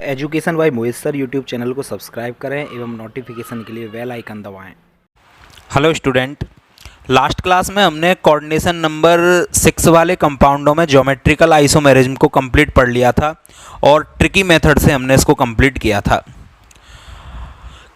Education by Mohit sir YouTube channel को subscribe करें एवं नोटिफिकेशन के लिए बेल आइकन दबाएं। हेलो स्टूडेंट, लास्ट क्लास में हमने कोऑर्डिनेशन नंबर 6 वाले कंपाउंडों में ज्योमेट्रिकल आइसोमेरिज्म को कंप्लीट पढ़ लिया था और ट्रिकी मेथड से हमने इसको कंप्लीट किया था।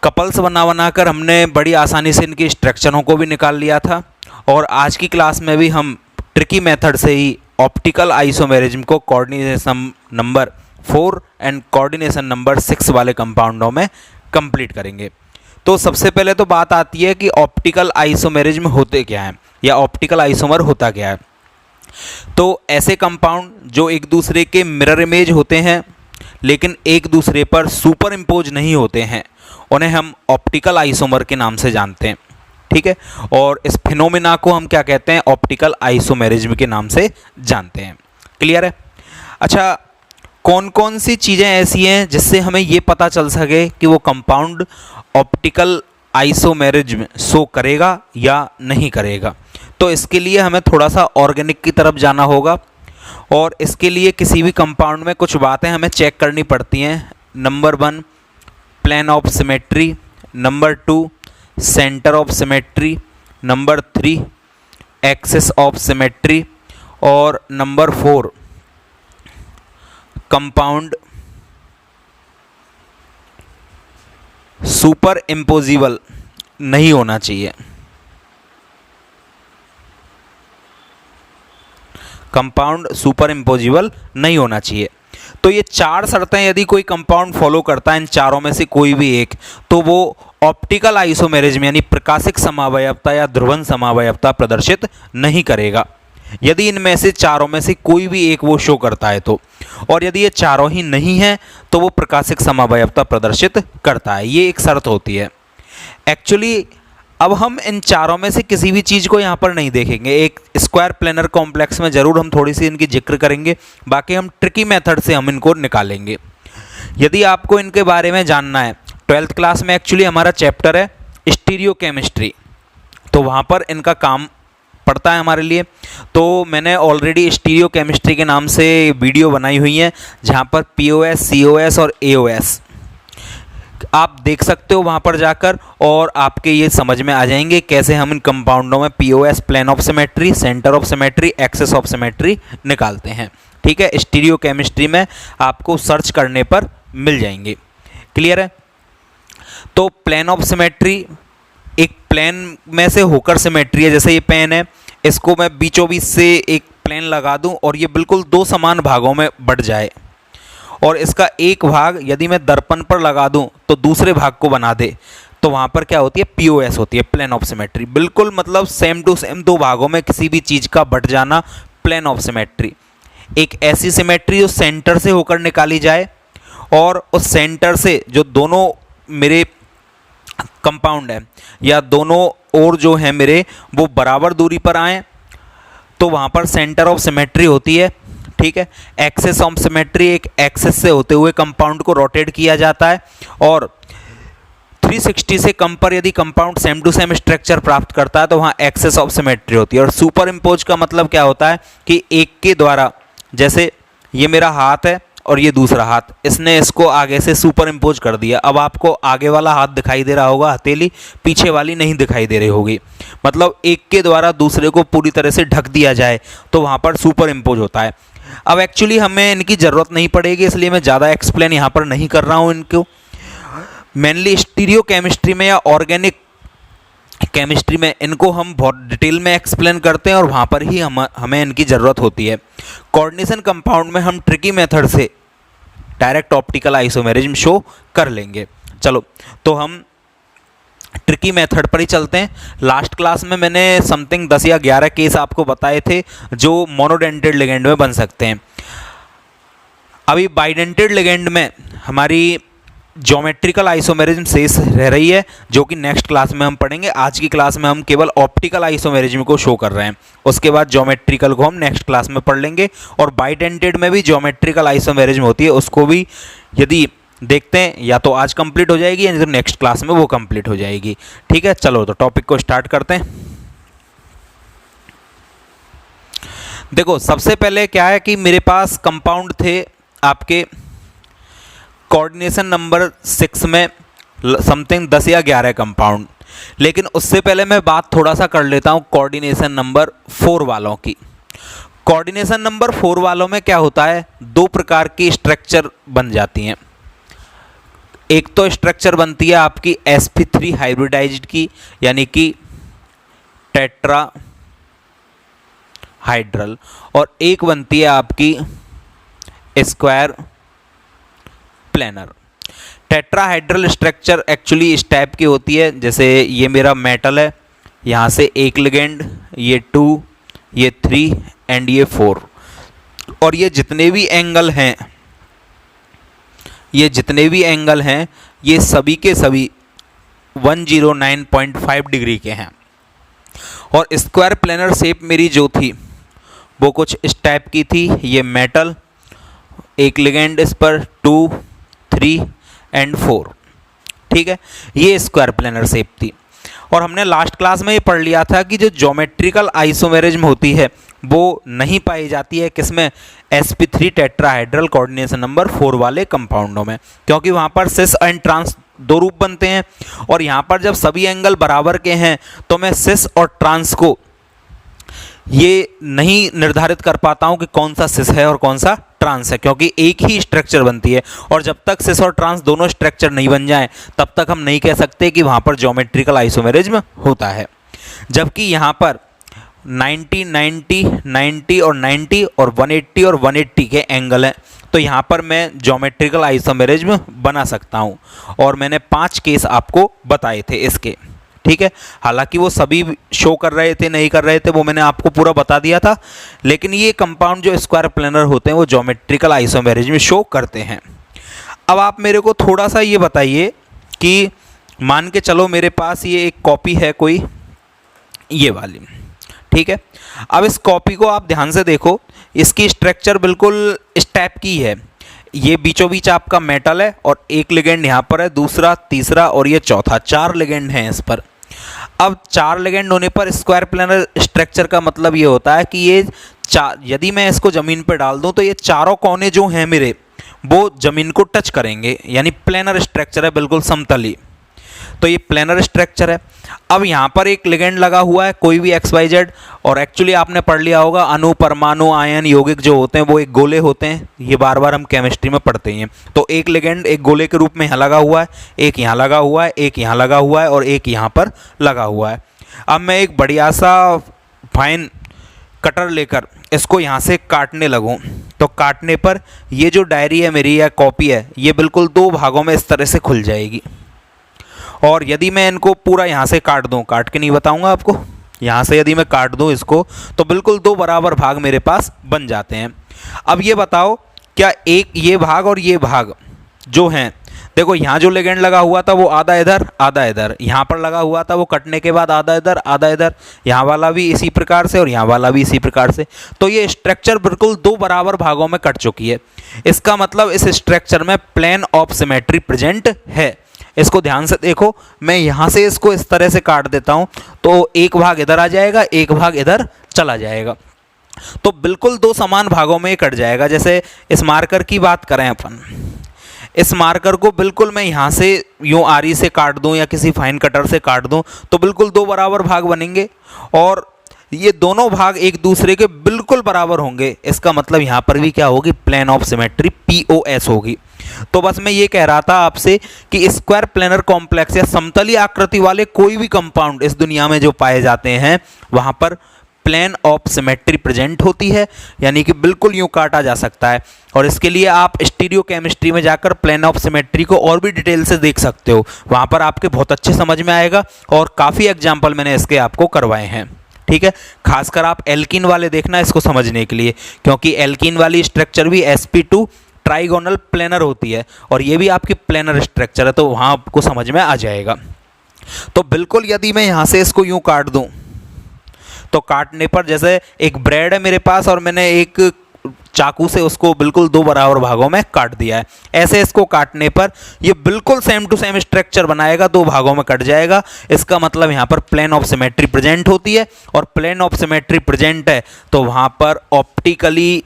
कपल्स बनाकर हमने बड़ी आसानी से इनकी स्ट्रक्चरों को भी निकाल लिया था और आज की क्लास में भी हम ट्रिकी मेथड से ही ऑप्टिकल आइसोमेरिज्म को coordination number 4 and coordination number 6 वाले कंपाउंडों में कंप्लीट करेंगे। तो सबसे पहले तो बात आती है कि ऑप्टिकल आइसोमेरिज्म होते क्या हैं या ऑप्टिकल आइसोमर होता क्या है। तो ऐसे कंपाउंड जो एक दूसरे के मिरर इमेज होते हैं लेकिन एक दूसरे पर सुपर इम्पोज नहीं होते हैं, उन्हें हम ऑप्टिकल आइसोमर के नाम से जानते हैं। ठीक है, और इस फिनोमिना को हम क्या कहते हैं? ऑप्टिकल आइसोमेरिज्म के नाम से जानते हैं। क्लियर है? अच्छा, कौन कौन सी चीज़ें ऐसी हैं जिससे हमें ये पता चल सके कि वो कंपाउंड ऑप्टिकल आइसोमेरिज्म शो करेगा या नहीं करेगा? तो इसके लिए हमें थोड़ा सा ऑर्गेनिक की तरफ जाना होगा और इसके लिए किसी भी कंपाउंड में कुछ बातें हमें चेक करनी पड़ती हैं। Number 1 plane of symmetry, number 2 centre of symmetry, number 3 axis of symmetry और नंबर 4 कंपाउंड सुपर इम्पोजिबल नहीं होना चाहिए। कंपाउंड सुपर इम्पोजिबल नहीं होना चाहिए। तो ये 4 शर्तें यदि कोई कंपाउंड फॉलो करता है, इन चारों में से कोई भी एक, तो वो ऑप्टिकल आइसोमेरिज्म यानी प्रकाशिक समावयवता या ध्रुवन समावयवता प्रदर्शित नहीं करेगा। यदि इनमें से चारों में से कोई भी एक वो शो करता है तो, और यदि ये चारों ही नहीं हैं तो वो प्रकाशिक समावयवता प्रदर्शित करता है। ये एक शर्त होती है। एक्चुअली अब हम इन चारों में से किसी भी चीज़ को यहाँ पर नहीं देखेंगे। एक स्क्वायर प्लेनर कॉम्प्लेक्स में ज़रूर हम थोड़ी सी इनकी जिक्र करेंगे, बाकी हम ट्रिकी मेथड से हम इनको निकालेंगे। यदि आपको इनके बारे में जानना है, 12th क्लास में एक्चुअली हमारा चैप्टर है स्टीरियो केमिस्ट्री, तो वहाँ पर इनका काम पड़ता है हमारे लिए। तो मैंने ऑलरेडी स्टीरियो केमिस्ट्री के नाम से वीडियो बनाई हुई है जहाँ पर POS, COS और AOS आप देख सकते हो वहाँ पर जाकर, और आपके ये समझ में आ जाएंगे कैसे हम इन कंपाउंडों में POS plane of symmetry, centre of symmetry, axis of symmetry निकालते हैं। ठीक है, स्टीरियो केमिस्ट्री में आपको सर्च करने पर मिल जाएंगे। क्लियर है? तो प्लेन ऑफ सिमेट्री एक प्लेन में से होकर सिमेट्री है। जैसे ये पेन है, इसको मैं बीचों बीच से एक प्लेन लगा दूं और ये बिल्कुल 2 समान भागों में बट जाए, और इसका एक भाग यदि मैं दर्पण पर लगा दूं तो दूसरे भाग को बना दे, तो वहाँ पर क्या होती है? POS होती है, प्लेन ऑफ सिमेट्री। बिल्कुल मतलब सेम टू सेम 2 भागों में किसी भी चीज़ का बट जाना, प्लेन ऑफ सिमेट्री। एक ऐसी सिमेट्री जो सेंटर से होकर निकाली जाए और उस सेंटर से जो दोनों मेरे कंपाउंड है या दोनों और जो है मेरे वो बराबर दूरी पर आए, तो वहाँ पर सेंटर ऑफ सिमेट्री होती है। ठीक है, एक्सिस ऑफ सिमेट्री, एक एक्सिस से होते हुए कंपाउंड को रोटेट किया जाता है, और 360 से कम पर यदि compound same to same structure प्राप्त करता है तो वहाँ एक्सिस ऑफ सिमेट्री होती है। और सुपर इम्पोज का मतलब क्या होता है कि एक के द्वारा, जैसे ये मेरा हाथ है और ये दूसरा हाथ, इसने इसको आगे से सुपर इम्पोज कर दिया। अब आपको आगे वाला हाथ दिखाई दे रहा होगा, हथेली, पीछे वाली नहीं दिखाई दे रही होगी। मतलब एक के द्वारा दूसरे को पूरी तरह से ढक दिया जाए तो वहाँ पर सुपर इम्पोज होता है। अब एक्चुअली हमें इनकी ज़रूरत नहीं पड़ेगी, इसलिए मैं ज़्यादा एक्सप्लेन यहाँ पर नहीं कर रहा हूँ इनको। मेनली स्टीरियो केमिस्ट्री में या ऑर्गेनिक केमिस्ट्री में इनको हम बहुत डिटेल में एक्सप्लेन करते हैं और वहाँ पर ही हमें इनकी ज़रूरत होती है। कोऑर्डिनेशन कंपाउंड में हम ट्रिकी मेथड से डायरेक्ट ऑप्टिकल आइसोमेरिज्म शो कर लेंगे। चलो, तो हम ट्रिकी मेथड पर ही चलते हैं। लास्ट क्लास में मैंने समथिंग 10 या 11 केस आपको बताए थे जो मोनोडेंटेड लिगेंड में बन सकते हैं। अभी बाइडेंटेड लिगेंड में हमारी ज्योमेट्रिकल आइसोमेरिज्म शेष रह रही है, जो कि नेक्स्ट क्लास में हम पढ़ेंगे। आज की क्लास में हम केवल ऑप्टिकल आइसोमेरिज्म को शो कर रहे हैं, उसके बाद ज्योमेट्रिकल को हम नेक्स्ट क्लास में पढ़ लेंगे। और बाइडेंटेड में भी ज्योमेट्रिकल आइसोमेरिज्म होती है, उसको भी यदि देखते हैं या तो आज कंप्लीट हो जाएगी या तो नेक्स्ट क्लास में वो कंप्लीट हो जाएगी। ठीक है, चलो तो टॉपिक को स्टार्ट करते हैं। देखो, सबसे पहले क्या है कि मेरे पास कंपाउंड थे आपके कोऑर्डिनेशन नंबर 6 में समथिंग 10 या 11 कंपाउंड। लेकिन उससे पहले मैं बात थोड़ा सा कर लेता हूँ कोऑर्डिनेशन नंबर 4 वालों की। कोऑर्डिनेशन नंबर 4 वालों में क्या होता है, दो प्रकार की स्ट्रक्चर बन जाती हैं। एक तो स्ट्रक्चर बनती है आपकी sp3 हाइब्रिडाइज्ड की, यानी कि टेट्रा हाइड्रल, और एक बनती है आपकी square planar. Tetrahedral structure actually इस टाइप की होती है, जैसे ये मेरा मेटल है, यहाँ से एक लिगेंड, ये 2, ये 3 एंड ये 4, और ये जितने भी एंगल हैं ये सभी के सभी 109.5 डिग्री के हैं। और स्क्वायर प्लेनर शेप मेरी जो थी वो कुछ इस टाइप की थी। ये मेटल, एक लिगेंड इस पर, 2, 3 एंड 4, ठीक है, ये स्क्वायर प्लेनर शेप थी। और हमने लास्ट क्लास में ये पढ़ लिया था कि जो ज्योमेट्रिकल आइसोमेरिज्म होती है वो नहीं पाई जाती है किसमें, sp3 टेट्राहाइड्रल कोऑर्डिनेशन नंबर 4 वाले कंपाउंडों में, क्योंकि वहाँ पर सिस एंड ट्रांस दो रूप बनते हैं। और यहाँ पर जब सभी एंगल बराबर के हैं तो मैं सिस और ट्रांस को ये नहीं निर्धारित कर पाता हूँ कि कौन सा सिस है और कौन सा ट्रांस है, क्योंकि एक ही स्ट्रक्चर बनती है। और जब तक सिस और ट्रांस दोनों स्ट्रक्चर नहीं बन जाएं तब तक हम नहीं कह सकते कि वहाँ पर ज्योमेट्रिकल आइसोमेरिज्म होता है। जबकि यहाँ पर 90, 90, 90 और 90 और 180 और 180 के एंगल हैं, तो यहाँ पर मैं ज्योमेट्रिकल आइसोमेरिज्म बना सकता हूँ। और मैंने 5 केस आपको बताए थे इसके, ठीक है। हालांकि वो सभी शो कर रहे थे नहीं कर रहे थे वो मैंने आपको पूरा बता दिया था, लेकिन ये कंपाउंड जो स्क्वायर प्लेनर होते हैं वो ज्योमेट्रिकल आइसोमेरिज्म शो करते हैं। अब आप मेरे को थोड़ा सा ये बताइए कि मान के चलो मेरे पास ये एक कॉपी है कोई, ये वाली, ठीक है। अब इस कॉपी को आप ध्यान से देखो, इसकी स्ट्रक्चर बिल्कुल इस टाइप की है। ये बीचों बीच आपका मेटल है और एक लिगेंड यहाँ पर है, दूसरा, तीसरा और ये चौथा, 4 लिगेंड हैं इस पर। अब 4 लिगेंड होने पर स्क्वायर प्लेनर स्ट्रक्चर का मतलब ये होता है कि ये यदि मैं इसको ज़मीन पर डाल दूँ तो ये चारों कोने जो हैं मेरे वो ज़मीन को टच करेंगे, यानी प्लेनर स्ट्रक्चर है, बिल्कुल समतली। तो ये प्लेनर स्ट्रक्चर है। अब यहाँ पर एक लिगेंड लगा हुआ है कोई भी XYZ, और एक्चुअली आपने पढ़ लिया होगा अणु, परमाणु, आयन, यौगिक जो होते हैं वो एक गोले होते हैं, ये बार बार हम केमिस्ट्री में पढ़ते हैं। तो एक लिगेंड एक गोले के रूप में यहाँ लगा हुआ है, एक यहाँ लगा हुआ है, एक यहाँ लगा हुआ है और एक यहाँ पर लगा हुआ है। अब मैं एक बढ़िया सा फाइन कटर लेकर इसको यहाँ से काटने लगूँ तो काटने पर ये जो डायरी है मेरी या कॉपी है ये बिल्कुल 2 भागों में इस तरह से खुल जाएगी। और यदि मैं इनको पूरा यहाँ से काट दूँ, काट के नहीं बताऊँगा आपको, यहाँ से यदि मैं काट दूँ इसको तो बिल्कुल 2 बराबर भाग मेरे पास बन जाते हैं। अब ये बताओ क्या एक ये भाग और ये भाग जो हैं, देखो यहाँ जो लिगेंड लगा हुआ था वो आधा इधर आधा इधर, यहाँ पर लगा हुआ था वो कटने के बाद आधा इधर आधा इधर, यहाँ वाला भी इसी प्रकार से और यहाँ वाला भी इसी प्रकार से। तो ये स्ट्रक्चर बिल्कुल 2 बराबर भागों में कट चुकी है। इसका मतलब इस स्ट्रक्चर में प्लेन ऑफ सिमेट्री प्रेजेंट है। इसको ध्यान से देखो, मैं यहाँ से इसको इस तरह से काट देता हूँ तो एक भाग इधर आ जाएगा, एक भाग इधर चला जाएगा, तो बिल्कुल 2 समान भागों में कट जाएगा। जैसे इस मार्कर की बात करें अपन, इस मार्कर को बिल्कुल मैं यहाँ से यूँ आरी से काट दूँ या किसी फाइन कटर से काट दूँ तो बिल्कुल 2 बराबर भाग बनेंगे और ये दोनों भाग एक दूसरे के बिल्कुल बराबर होंगे। इसका मतलब यहाँ पर भी क्या होगी, प्लेन ऑफ सिमेट्री POS होगी। तो बस मैं ये कह रहा था आपसे कि स्क्वायर प्लेनर कॉम्प्लेक्स या समतली आकृति वाले कोई भी कंपाउंड इस दुनिया में जो पाए जाते हैं वहाँ पर प्लेन ऑफ सिमेट्री प्रेजेंट होती है, यानी कि बिल्कुल यूँ काटा जा सकता है। और इसके लिए आप स्टीरियो केमिस्ट्री में जाकर प्लेन ऑफ सिमेट्री को और भी डिटेल से देख सकते हो, वहाँ पर आपके बहुत अच्छे समझ में आएगा और काफ़ी एग्जाम्पल मैंने इसके आपको करवाए हैं, ठीक है। खासकर आप एल्कीन वाले देखना इसको समझने के लिए, क्योंकि एल्कीन वाली स्ट्रक्चर भी sp2 ट्राइगोनल प्लेनर होती है और ये भी आपकी प्लेनर स्ट्रक्चर है, तो वहाँ आपको समझ में आ जाएगा। तो बिल्कुल यदि मैं यहाँ से इसको यूँ काट दूँ तो काटने पर जैसे एक ब्रेड है मेरे पास और मैंने एक चाकू से उसको बिल्कुल 2 बराबर भागों में काट दिया है, ऐसे इसको काटने पर ये बिल्कुल सेम टू सेम स्ट्रक्चर बनाएगा, 2 भागों में कट जाएगा। इसका मतलब यहाँ पर प्लेन ऑफ सिमेट्री प्रेजेंट होती है और प्लेन ऑफ सिमेट्री प्रेजेंट है तो वहाँ पर ऑप्टिकली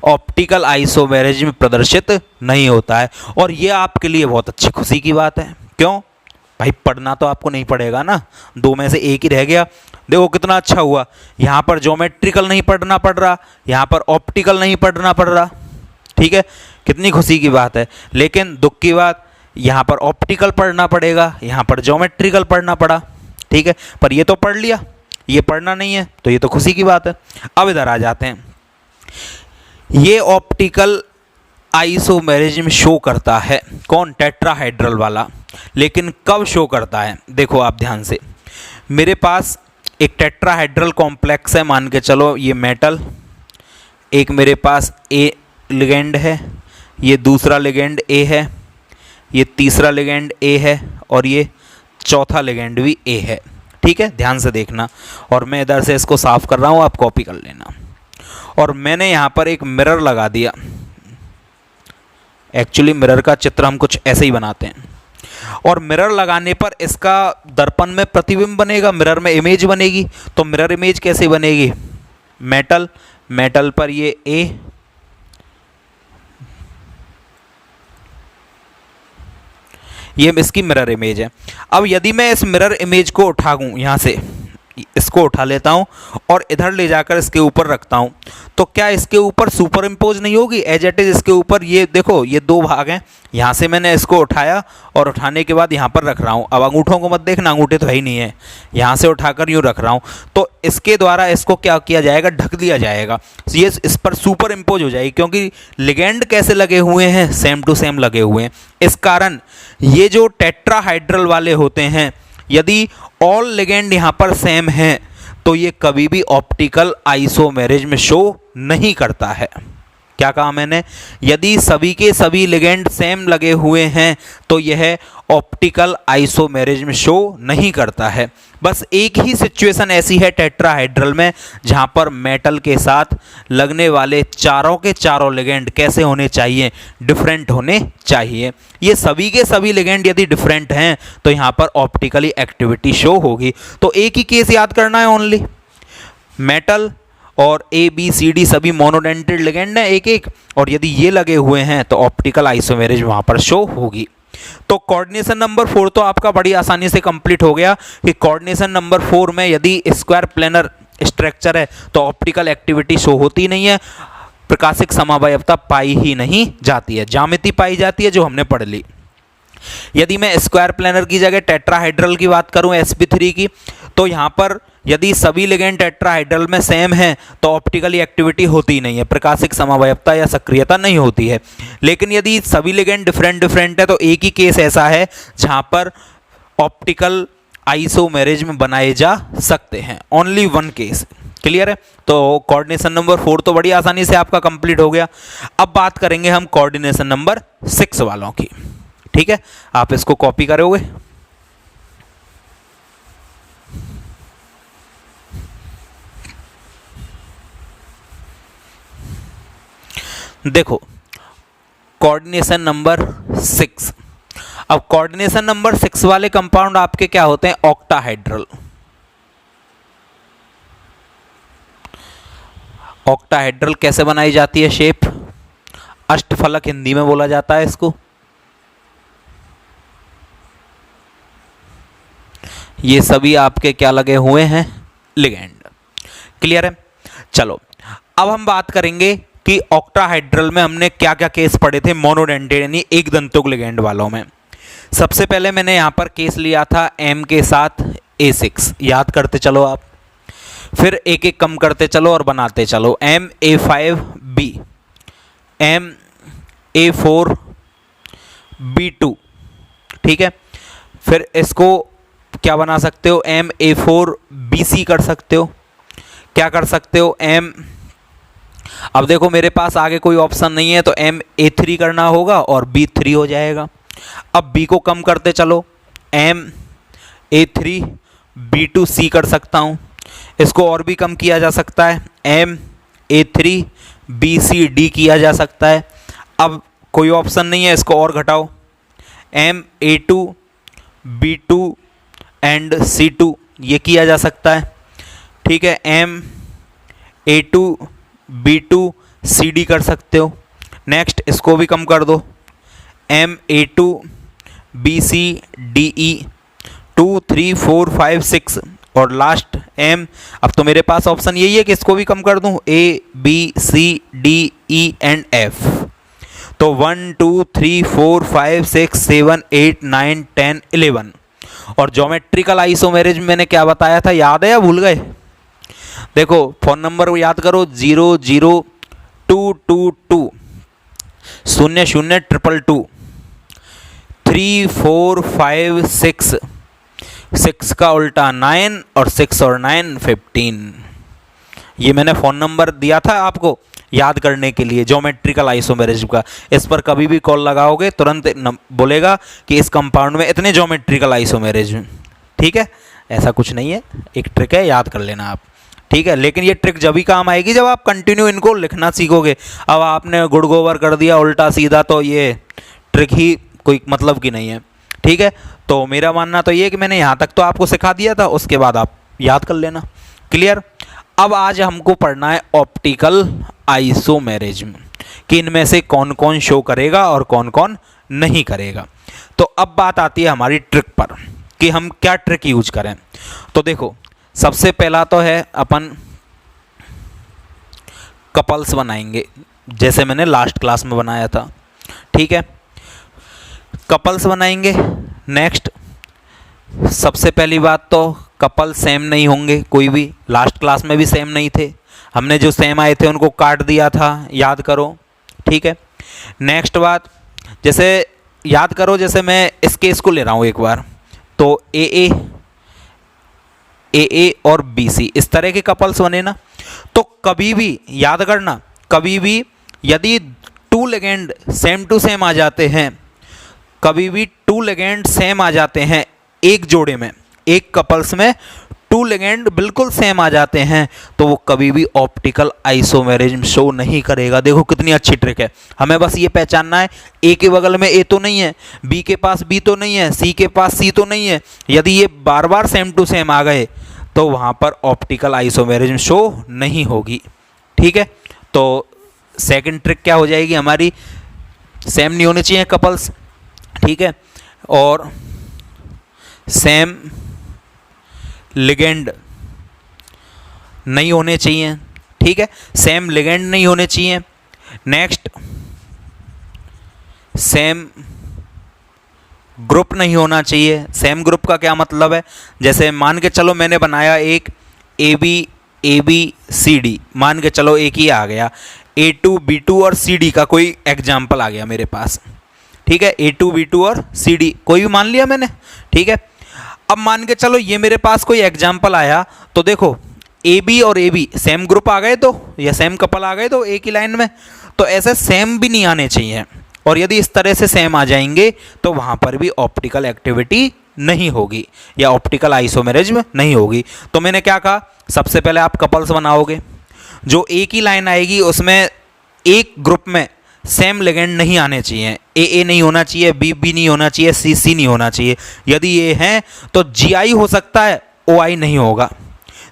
ऑप्टिकल आइसोमेरिज्म प्रदर्शित नहीं होता है। और ये आपके लिए बहुत अच्छी खुशी की बात है। क्यों भाई, पढ़ना तो आपको नहीं पड़ेगा ना, दो में से एक ही रह गया। देखो कितना अच्छा हुआ, यहाँ पर ज्योमेट्रिकल नहीं पढ़ना पड़ रहा, यहाँ पर ऑप्टिकल नहीं पढ़ना पड़ रहा। ठीक है, कितनी खुशी की बात है। लेकिन दुख की बात, यहाँ पर ऑप्टिकल पढ़ना पड़ेगा, यहाँ पर ज्योमेट्रिकल पढ़ना पड़ा। ठीक है, पर ये तो पढ़ लिया, ये पढ़ना नहीं है, तो ये तो खुशी की बात है। अब इधर आ जाते हैं। ये ऑप्टिकल आइसोमेरिज्म शो करता है कौन? टेट्राहेड्रल वाला। लेकिन कब शो करता है? देखो आप ध्यान से, मेरे पास एक टेट्राहेड्रल कॉम्प्लेक्स है, मान के चलो ये मेटल, एक मेरे पास ए लिगेंड है, ये दूसरा लिगेंड ए है, ये तीसरा लिगेंड ए है, और ये चौथा लिगेंड भी ए है। ठीक है, ध्यान से देखना। और मैं इधर से इसको साफ कर रहा हूँ, आप कॉपी कर लेना। और मैंने यहाँ पर एक मिरर लगा दिया। एक्चुअली मिरर का चित्र हम कुछ ऐसे ही बनाते हैं। और मिरर लगाने पर इसका दर्पण में प्रतिबिंब बनेगा, मिरर में इमेज बनेगी। तो मिरर इमेज कैसे बनेगी? मेटल, मेटल पर ये ए, ये इसकी मिरर इमेज है। अब यदि मैं इस मिरर इमेज को उठाऊं, यहाँ से इसको उठा लेता हूँ और इधर ले जाकर इसके ऊपर रखता हूँ, तो क्या इसके ऊपर सुपर इम्पोज नहीं होगी? एज इट इज इसके ऊपर ये देखो, ये दो भाग हैं। यहाँ से मैंने इसको उठाया और उठाने के बाद यहाँ पर रख रहा हूँ। अब अंगूठों को मत देखना, अंगूठे तो है ही नहीं है। यहाँ से उठाकर यूँ रख रहा हूँ, तो इसके द्वारा इसको क्या किया जाएगा? ढक दिया जाएगा। ये इस पर सुपर इम्पोज हो जाएगी, क्योंकि लिगेंड कैसे लगे हुए हैं? सेम टू सेम लगे हुए हैं। इस कारण ये जो टेट्राहाइड्रल वाले होते हैं, यदि ऑल लिगेंड यहाँ पर सेम हैं, तो ये कभी भी ऑप्टिकल आइसोमेरिज्म शो नहीं करता है। क्या कहा मैंने? यदि सभी के सभी लिगेंड सेम लगे हुए हैं, तो यह ऑप्टिकल आइसोमेरिज्म शो नहीं करता है। बस एक ही सिचुएशन ऐसी है टेट्राहाइड्रल में, जहाँ पर मेटल के साथ लगने वाले चारों के चारों लिगेंड कैसे होने चाहिए? डिफरेंट होने चाहिए। ये सभी के सभी लिगेंड यदि डिफरेंट हैं, तो यहाँ पर ऑप्टिकली एक्टिविटी शो होगी। तो एक ही केस याद करना है ओनली, मेटल और ए बी सी डी सभी मोनोडेंटेड लिगेंड हैं एक एक, और यदि ये लगे हुए हैं तो ऑप्टिकल आइसोमेरिज्म वहाँ पर शो होगी। तो कोऑर्डिनेशन नंबर 4 तो आपका बड़ी आसानी से कंप्लीट हो गया कि कोऑर्डिनेशन नंबर 4 में यदि स्क्वायर प्लेनर स्ट्रक्चर है तो ऑप्टिकल एक्टिविटी शो होती नहीं है, प्रकाशिक समावयवता पाई ही नहीं जाती है, ज्यामिति पाई जाती है जो हमने पढ़ ली। यदि मैं स्क्वायर प्लेनर की जगह टेट्राहाइड्रल की बात करूं sp3 की, तो यहाँ पर यदि सभी लिगेंड टेट्राहाइड्रल में सेम हैं तो ऑप्टिकली एक्टिविटी होती नहीं है, प्रकाशिक समावयवता या सक्रियता नहीं होती है। लेकिन यदि सभी लिगेंड डिफरेंट है तो एक ही केस ऐसा है जहाँ पर ऑप्टिकल आइसोमेरिज्म बनाए जा सकते हैं, ओनली वन केस। क्लियर है? तो कोऑर्डिनेशन नंबर 4 तो बड़ी आसानी से आपका कंप्लीट हो गया। अब बात करेंगे हम कोऑर्डिनेशन नंबर 6 वालों की। ठीक है, आप इसको कॉपी करोगे। देखो कोऑर्डिनेशन नंबर 6। अब कोऑर्डिनेशन नंबर 6 वाले कंपाउंड आपके क्या होते हैं? ऑक्टाहाइड्रल। ऑक्टाहाइड्रल कैसे बनाई जाती है शेप? अष्टफलक हिंदी में बोला जाता है इसको। ये सभी आपके क्या लगे हुए हैं? लिगेंड। क्लियर है? चलो अब हम बात करेंगे कि ऑक्टाहाइड्रल में हमने क्या क्या केस पढ़े थे मोनोडेंटेड यानी एक दंतुक लिगेंड वालों में। सबसे पहले मैंने यहाँ पर केस लिया था M के साथ A6, याद करते चलो आप। फिर एक एक कम करते चलो और बनाते चलो। M A5B, M A4 B2। ठीक है, फिर इसको क्या बना सकते हो? M A4 BC कर सकते हो। क्या कर सकते हो? अब देखो मेरे पास आगे कोई ऑप्शन नहीं है, तो M A3 करना होगा और B3 हो जाएगा। अब B को कम करते चलो, M A3 B2 C कर सकता हूँ। इसको और भी कम किया जा सकता है, M A3 BC D किया जा सकता है। अब कोई ऑप्शन नहीं है, इसको और घटाओ, M A2 B2 and C2 ये किया जा सकता है। ठीक है, M A2 B2 C D कर सकते हो। नेक्स्ट इसको भी कम कर दो, M A two B C D E 2 3 4 5 6 और लास्ट एम। अब तो मेरे पास ऑप्शन यही है कि इसको भी कम कर दूं, A B C D E and F. तो 1 2 3 4 5 6 7 8 9 10 11। और ज्योमेट्रिकल आइसोमेरिज में मैंने क्या बताया था, याद है या भूल गए? देखो फोन नंबर याद करो, 0 0 2 2 2 0 0 2 2 3 4 5 6 6 का उल्टा 9 और 6 और 9 15। ये मैंने फ़ोन नंबर दिया था आपको याद करने के लिए ज्योमेट्रिकल आइसोमेरिज्म का। इस पर कभी भी कॉल लगाओगे तुरंत बोलेगा कि इस कंपाउंड में इतने ज्योमेट्रिकल आइसोमेरिज्म। ठीक है, ऐसा कुछ नहीं है, एक ट्रिक है, याद कर लेना आप। ठीक है, लेकिन ये ट्रिक जब भी काम आएगी जब आप कंटिन्यू इनको लिखना सीखोगे। अब आपने गुड़ गोबर कर दिया उल्टा सीधा, तो ये ट्रिक ही कोई मतलब की नहीं है। ठीक है, तो मेरा मानना तो ये कि मैंने यहाँ तक तो आपको सिखा दिया था, उसके बाद आप याद कर लेना। क्लियर? अब आज हमको पढ़ना है ऑप्टिकल आइसोमेरिज्म कि इनमें से कौन कौन शो करेगा और कौन कौन नहीं करेगा। तो अब बात आती है हमारी ट्रिक पर कि हम क्या ट्रिक यूज करें। तो देखो, सबसे पहला तो है अपन कपल्स बनाएंगे, जैसे मैंने लास्ट क्लास में बनाया था। ठीक है, कपल्स बनाएंगे। नेक्स्ट, सबसे पहली बात तो कपल सेम नहीं होंगे कोई भी, लास्ट क्लास में भी सेम नहीं थे, हमने जो सेम आए थे उनको काट दिया था, याद करो। ठीक है, नेक्स्ट बात, जैसे याद करो, जैसे मैं इस केस को ले रहा हूँ एक बार, तो ए और बी सी इस तरह के कपल्स बने ना, तो कभी भी याद करना, कभी भी यदि two ligand same to same आ जाते हैं, कभी भी टू लेगेंड सेम आ जाते हैं एक जोड़े में, एक कपल्स में टू लेगेंड बिल्कुल सेम आ जाते हैं, तो वो कभी भी ऑप्टिकल आइसोमेरिज्म शो नहीं करेगा। देखो कितनी अच्छी ट्रिक है, हमें बस ये पहचानना है ए के बगल में ए तो नहीं है, बी के पास बी तो नहीं है, सी के पास सी तो नहीं है। यदि ये बार बार सेम टू सेम आ गए तो वहाँ पर ऑप्टिकल आइसोमेरिज्म शो नहीं होगी। ठीक है, तो सेकंड ट्रिक क्या हो जाएगी हमारी, सेम नहीं होने चाहिए कपल्स। ठीक है, और सेम लिगेंड नहीं होने चाहिए। ठीक है, सेम लिगेंड नहीं होने चाहिए। नेक्स्ट, सेम ग्रुप नहीं होना चाहिए। सेम ग्रुप का क्या मतलब है, जैसे मान के चलो मैंने बनाया एक ए बी सी डी, मान के चलो एक ही आ गया, A2 B2 और CD का कोई एग्जाम्पल आ गया मेरे पास। ठीक है, A2 B2 और CD कोई भी मान लिया मैंने। ठीक है, अब मान के चलो ये मेरे पास कोई एग्जाम्पल आया, तो देखो AB और AB सेम ग्रुप आ गए तो, या सेम कपल आ गए तो एक ही लाइन में, तो ऐसे सेम भी नहीं आने चाहिए। और यदि इस तरह से सेम आ जाएंगे तो वहाँ पर भी ऑप्टिकल एक्टिविटी नहीं होगी या ऑप्टिकल आइसोमेरिज्म नहीं होगी। तो मैंने क्या कहा, सबसे पहले आप कपल्स बनाओगे, जो एक ही लाइन आएगी उसमें एक ग्रुप में सेम लेगेंड नहीं आने चाहिए, ए नहीं होना चाहिए, बी नहीं होना चाहिए, सी नहीं होना चाहिए। यदि ये हैं तो GI हो सकता है, OI नहीं होगा।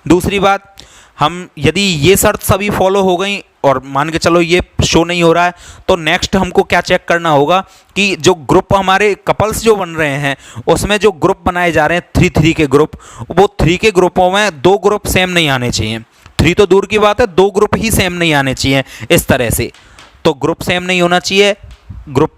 दूसरी बात, हम यदि ये शर्त सभी फॉलो हो गई और मान के चलो ये शो नहीं हो रहा है, तो नेक्स्ट हमको क्या चेक करना होगा कि जो ग्रुप हमारे कपल्स जो बन रहे हैं उसमें जो ग्रुप बनाए जा रहे हैं 3 के ग्रुप, वो 3 के ग्रुपों में 2 ग्रुप सेम नहीं आने चाहिए। 3 तो दूर की बात है, 2 ग्रुप ही सेम नहीं आने चाहिए इस तरह से। तो ग्रुप सेम नहीं होना चाहिए,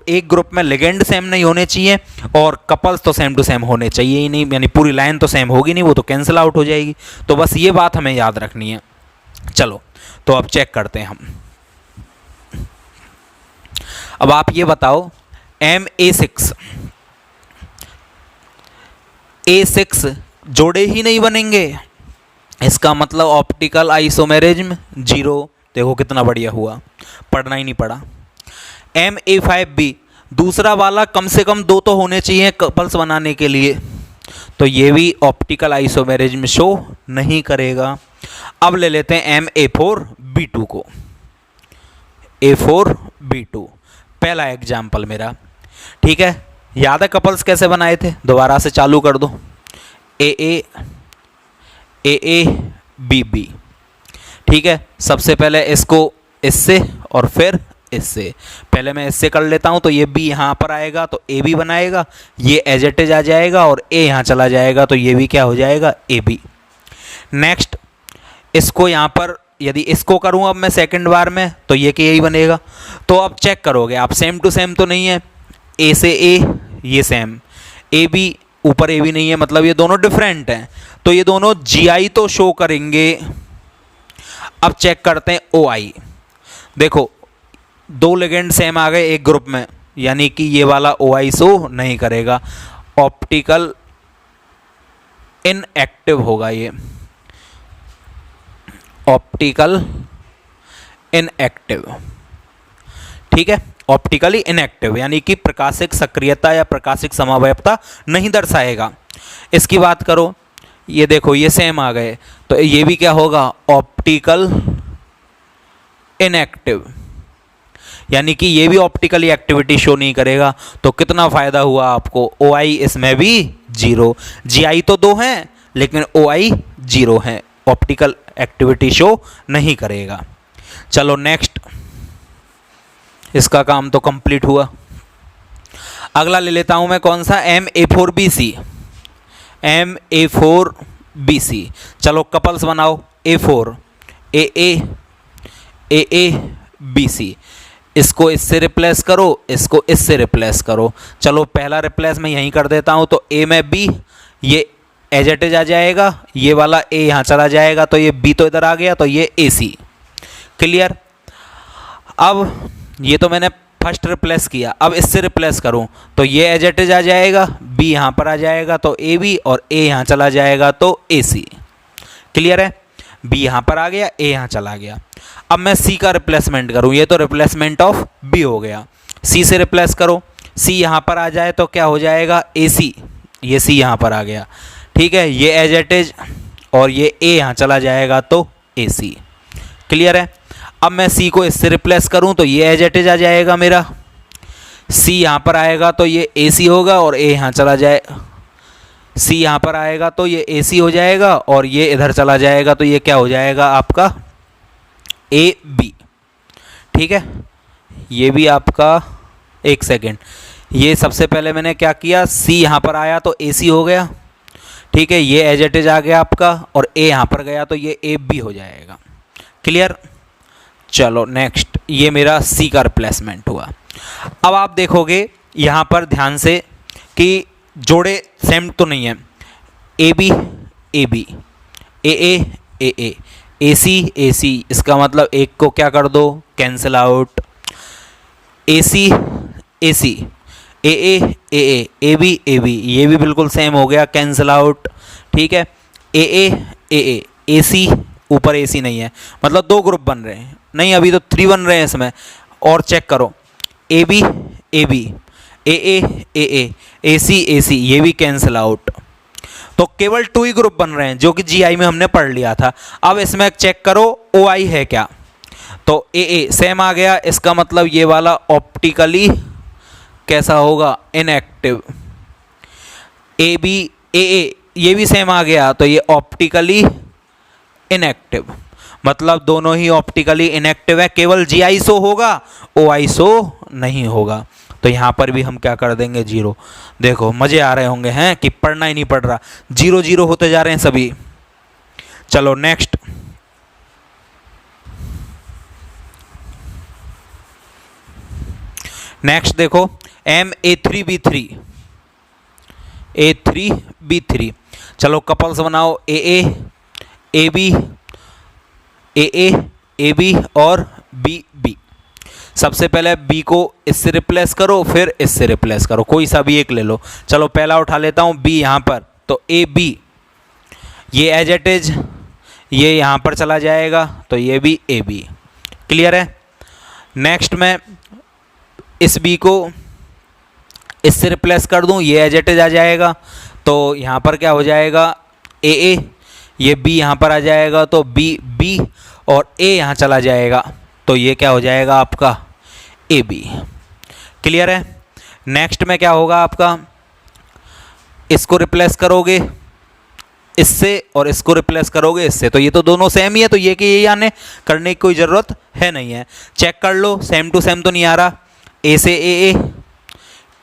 एक ग्रुप में लेगेंड सेम नहीं होने चाहिए, और कपल्स तो सेम टू सेम होने चाहिए ही नहीं, यानी पूरी लाइन तो सेम होगी नहीं, वो तो कैंसिल आउट हो जाएगी। तो बस ये बात हमें याद रखनी है। चलो तो अब चेक करते हैं हम। अब आप ये बताओ, A6 जोड़े ही नहीं बनेंगे, इसका मतलब ऑप्टिकल आइसोमेरिज्म 0। देखो कितना बढ़िया हुआ, पढ़ना ही नहीं पड़ा। MA5B दूसरा वाला कम से कम 2 तो होने चाहिए कपल्स बनाने के लिए, तो ये भी ऑप्टिकल आइसोमेरिज्म शो नहीं करेगा। अब ले लेते हैं MA4B2 को। A4B2 पहला एग्जाम्पल मेरा। ठीक है, याद है कपल्स कैसे बनाए थे, दोबारा से चालू कर दो। AA BB। ठीक है, सबसे पहले इसको इससे और फिर इससे। पहले मैं इससे कर लेता हूँ, तो ये बी यहाँ पर आएगा तो ए बी बनाएगा, ये एज इट इज आ जाएगा और ए यहाँ चला जाएगा तो ये भी क्या हो जाएगा, ए बी। नेक्स्ट इसको यहाँ पर यदि इसको करूँ अब मैं सेकंड बार में तो ये कि यही बनेगा। तो अब चेक करोगे आप, सेम टू सेम तो नहीं है, ए से ए ये सेम, ए बी ऊपर ए बी नहीं है, मतलब ये दोनों डिफरेंट हैं, तो ये दोनों जी आई तो शो करेंगे। अब चेक करते हैं ओ आई। देखो दो लिगेंड सेम आ गए एक ग्रुप में, यानी कि ये वाला ओ आई शो नहीं करेगा, ऑप्टिकल इनएक्टिव होगा ये, ऑप्टिकल इनएक्टिव। ठीक है, ऑप्टिकली इनएक्टिव यानी कि प्रकाशिक सक्रियता या प्रकाशिक समावयवता नहीं दर्शाएगा। इसकी बात करो, ये देखो ये सेम आ गए, तो ये भी क्या होगा, ऑप्टिकल इनएक्टिव, यानी कि ये भी ऑप्टिकली एक्टिविटी शो नहीं करेगा। तो कितना फायदा हुआ आपको, ओ आई इसमें भी जीरो, जी आई तो दो हैं लेकिन ओ आई जीरो है, ऑप्टिकल एक्टिविटी शो नहीं करेगा। चलो नेक्स्ट, इसका काम तो कंप्लीट हुआ। अगला ले लेता हूं मैं, कौन सा, MA4BC, MA4BC। चलो कपल्स बनाओ, A4 AA BC, इसको इससे रिप्लेस करो, इसको इससे रिप्लेस करो। चलो पहला रिप्लेस मैं यहीं कर देता हूं, तो A में B, ये एज इट इज आ जाएगा, ये वाला A यहाँ चला जाएगा तो ये B तो इधर आ गया, तो ये AC। क्लियर। अब ये तो मैंने फर्स्ट रिप्लेस किया, अब इससे रिप्लेस करूं तो ये एज इट इज आ जाएगा, B यहाँ पर आ जाएगा तो AB, और A यहाँ चला जाएगा तो AC। क्लियर है, B यहाँ पर आ गया, A यहाँ चला गया। अब मैं C का रिप्लेसमेंट करूं, ये तो रिप्लेसमेंट ऑफ B हो गया, C से रिप्लेस करो, C यहाँ पर आ जाए तो क्या हो जाएगा, AC, ये C यहाँ पर आ गया। ठीक है, ये एज इट इज और ये A यहाँ चला जाएगा तो AC। क्लियर है। अब मैं C को इससे रिप्लेस करूं तो ये एज इट इज आ जाएगा मेरा, C यहाँ पर आएगा तो ये AC होगा और A यहाँ चला जाए, C यहाँ पर आएगा तो ये AC हो जाएगा और ये इधर चला जाएगा तो ये क्या हो जाएगा आपका AB। ठीक है, ये भी आपका, एक सेकेंड, ये सबसे पहले मैंने क्या किया, C यहाँ पर आया तो AC हो गया। ठीक है, ये एज इट इज आ गया आपका, और A यहाँ पर गया तो ये AB हो जाएगा। क्लियर। चलो नेक्स्ट, ये मेरा C का रिप्लेसमेंट हुआ। अब आप देखोगे यहाँ पर ध्यान से कि जोड़े सेम तो नहीं है, AB AB, AA AA, AC AC, इसका मतलब एक को क्या कर दो, cancel out, AC AC, AA AA, AB AB, ये भी बिल्कुल सेम हो गया, कैंसिल आउट। ठीक है, AA AA, AC ऊपर AC नहीं है, मतलब दो ग्रुप बन रहे हैं, नहीं अभी तो 3 बन रहे हैं इसमें। और चेक करो, AB AB, AA AA, AC AC, ये भी कैंसिल आउट। तो केवल 2 ही ग्रुप बन रहे हैं जो कि GI में हमने पढ़ लिया था। अब इसमें चेक करो OI है क्या, तो AA सेम आ गया, इसका मतलब ये वाला ऑप्टिकली कैसा होगा, इनएक्टिव। AB AA, ये भी सेम आ गया, तो ये ऑप्टिकली इनएक्टिव, मतलब दोनों ही ऑप्टिकली इनएक्टिव है, केवल GI शो होगा, OI शो नहीं होगा। तो यहाँ पर भी हम क्या कर देंगे, 0। देखो मज़े आ रहे होंगे हैं कि पढ़ना ही नहीं पड़ रहा, 0 0 होते जा रहे हैं सभी। चलो नेक्स्ट, नेक्स्ट देखो, MA3B3, A3B3। चलो कपल्स बनाओ, AA AB, AA AB और BB। सबसे पहले B को इससे रिप्लेस करो, फिर इससे रिप्लेस करो, कोई सा भी एक ले लो। चलो पहला उठा लेता हूँ B यहाँ पर, तो AB, ये एज इट इज, ये यहाँ पर चला जाएगा तो ये भी AB। क्लियर है। नेक्स्ट मैं इस B को इससे रिप्लेस कर दूँ, ये एज इट इज आ जाएगा, तो यहाँ पर क्या हो जाएगा, AA, ये B यहाँ पर आ जाएगा तो B और A यहाँ चला जाएगा तो ये क्या हो जाएगा आपका AB। क्लियर है। नेक्स्ट में क्या होगा आपका, इसको रिप्लेस करोगे, इससे और इसको रिप्लेस करोगे इससे, तो ये तो दोनों सेम ही है, तो ये कि ये आने करने की कोई ज़रूरत है नहीं है। चेक कर लो, सेम टू सेम तो नहीं आ रहा। ए से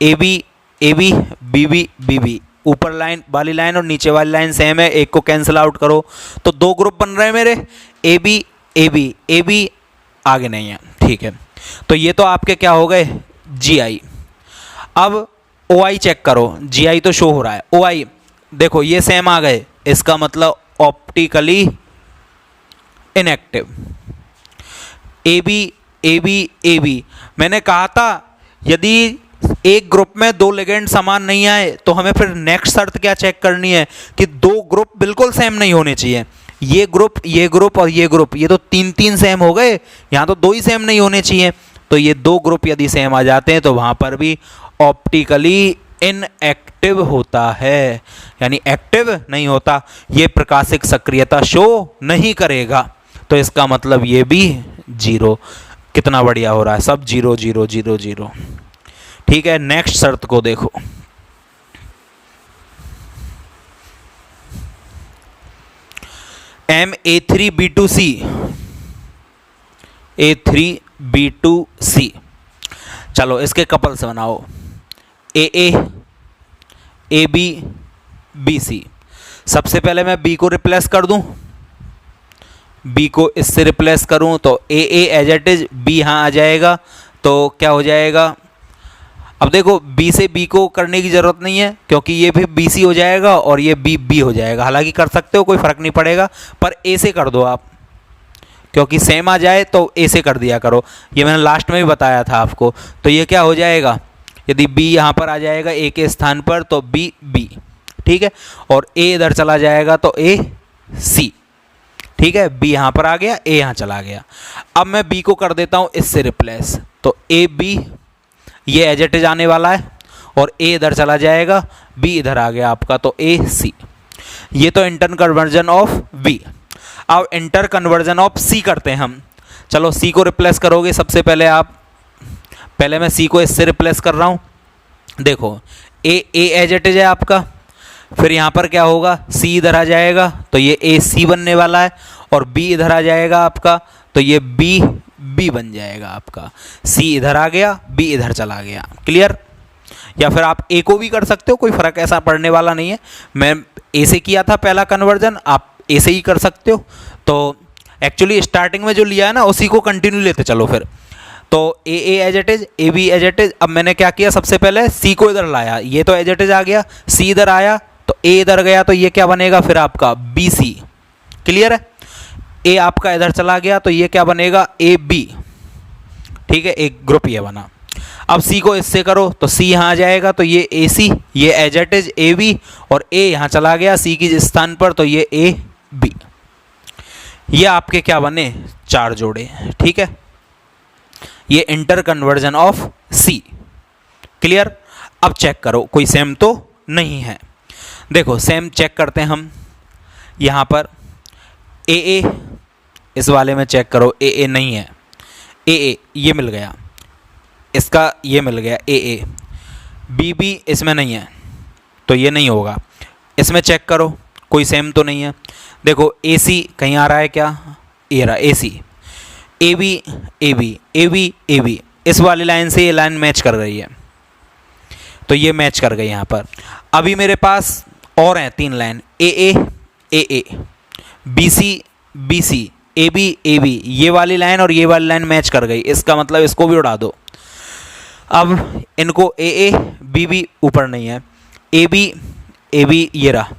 ए बी बी बी, ऊपर लाइन वाली लाइन और नीचे वाली लाइन सेम है, एक को कैंसिल आउट करो तो दो ग्रुप बन रहे हैं मेरे, ए बी आगे नहीं है, ठीक है। तो ये तो आपके क्या हो गए, जी आई। अब ओ आई चेक करो, जी आई तो शो हो रहा है, ओ आई देखो ये सेम आ गए, इसका मतलब ऑप्टिकली इनएक्टिव। ए बी मैंने कहा था यदि एक ग्रुप में दो लिगेंड समान नहीं आए तो हमें फिर नेक्स्ट शर्त क्या चेक करनी है कि दो ग्रुप बिल्कुल सेम नहीं होने चाहिए। ये ग्रुप और ये ग्रुप, ये तो तीन तीन सेम हो गए, यहाँ तो दो ही सेम नहीं होने चाहिए। तो ये दो ग्रुप यदि सेम आ जाते हैं तो वहाँ पर भी ऑप्टिकली इनएक्टिव होता है, यानी एक्टिव नहीं होता, ये प्रकाशिक सक्रियता शो नहीं करेगा। तो इसका मतलब ये भी जीरो। कितना बढ़िया हो रहा है, सब जीरो जीरो जीरो जीरो, ठीक है। नेक्स्ट शर्त को देखो, MA3B2C, A3B2C, चलो इसके कपल्स बनाओ, AA AB BC। सबसे पहले मैं B को रिप्लेस कर दूं, B को इससे रिप्लेस करूं तो AA as it is, B यहाँ आ जाएगा, तो क्या हो जाएगा। अब देखो B से B को करने की ज़रूरत नहीं है क्योंकि ये भी BC हो जाएगा और ये B हो जाएगा। हालांकि कर सकते हो, कोई फ़र्क नहीं पड़ेगा, पर A से कर दो आप, क्योंकि सेम आ जाए तो A से कर दिया करो। ये मैंने लास्ट में भी बताया था आपको। तो ये क्या हो जाएगा, यदि B यहाँ पर आ जाएगा A के स्थान पर तो B, ठीक है, और A इधर चला जाएगा तो A C, ठीक है। B यहाँ पर आ गया, A यहाँ चला गया। अब मैं B को कर देता हूँ इससे रिप्लेस, तो A B ये एज इट इज आने वाला है और A इधर चला जाएगा, B इधर आ गया आपका, तो A C। ये तो इंटर कन्वर्जन ऑफ B। अब इंटर कन्वर्जन ऑफ C करते हैं हम। चलो C को रिप्लेस करोगे सबसे पहले आप, पहले मैं C को इससे रिप्लेस कर रहा हूँ। देखो A एज इट इज है आपका, फिर यहाँ पर क्या होगा, C इधर आ जाएगा तो ये AC बनने वाला है, और B इधर आ जाएगा आपका तो ये B बन जाएगा आपका। C इधर आ गया, B इधर चला गया, क्लियर। या फिर आप A को भी कर सकते हो, कोई फ़र्क ऐसा पड़ने वाला नहीं है। मैं A से किया था पहला कन्वर्जन, आप A से ही कर सकते हो। तो एक्चुअली स्टार्टिंग में जो लिया है ना उसी को कंटिन्यू लेते चलो फिर। तो A as it is, AB as it is. अब मैंने क्या किया, सबसे पहले C को इधर लाया, ये तो एज इट इज आ गया, C इधर आया तो A इधर गया, तो ये क्या बनेगा फिर आपका BC, क्लियर है। A आपका इधर चला गया तो ये क्या बनेगा, AB, ठीक है, एक ग्रुप ये बना। अब C को इससे करो तो C यहाँ आ जाएगा तो ये AC, ये एज इट इज AB, और A यहाँ चला गया C के स्थान पर तो ये AB। ये आपके क्या बने, चार जोड़े, ठीक है। ये inter conversion of C, clear. अब चेक करो कोई सेम तो नहीं है। देखो सेम चेक करते हैं हम, यहाँ पर AA इस वाले में चेक करो, AA नहीं है, AA ये मिल गया, इसका ये मिल गया AA, BB इसमें नहीं है तो ये नहीं होगा। इसमें चेक करो कोई सेम तो नहीं है। देखो AC कहीं आ रहा है क्या, ये रहा AC, AB इस वाली लाइन से ये लाइन मैच कर रही है, तो ये मैच कर गई यहाँ पर। अभी मेरे पास और हैं तीन लाइन, AA BC AB ये वाली लाइन और ये वाली लाइन मैच कर गई, इसका मतलब इसको भी उड़ा दो। अब इनको AA BB ऊपर नहीं है, AB ये रहा,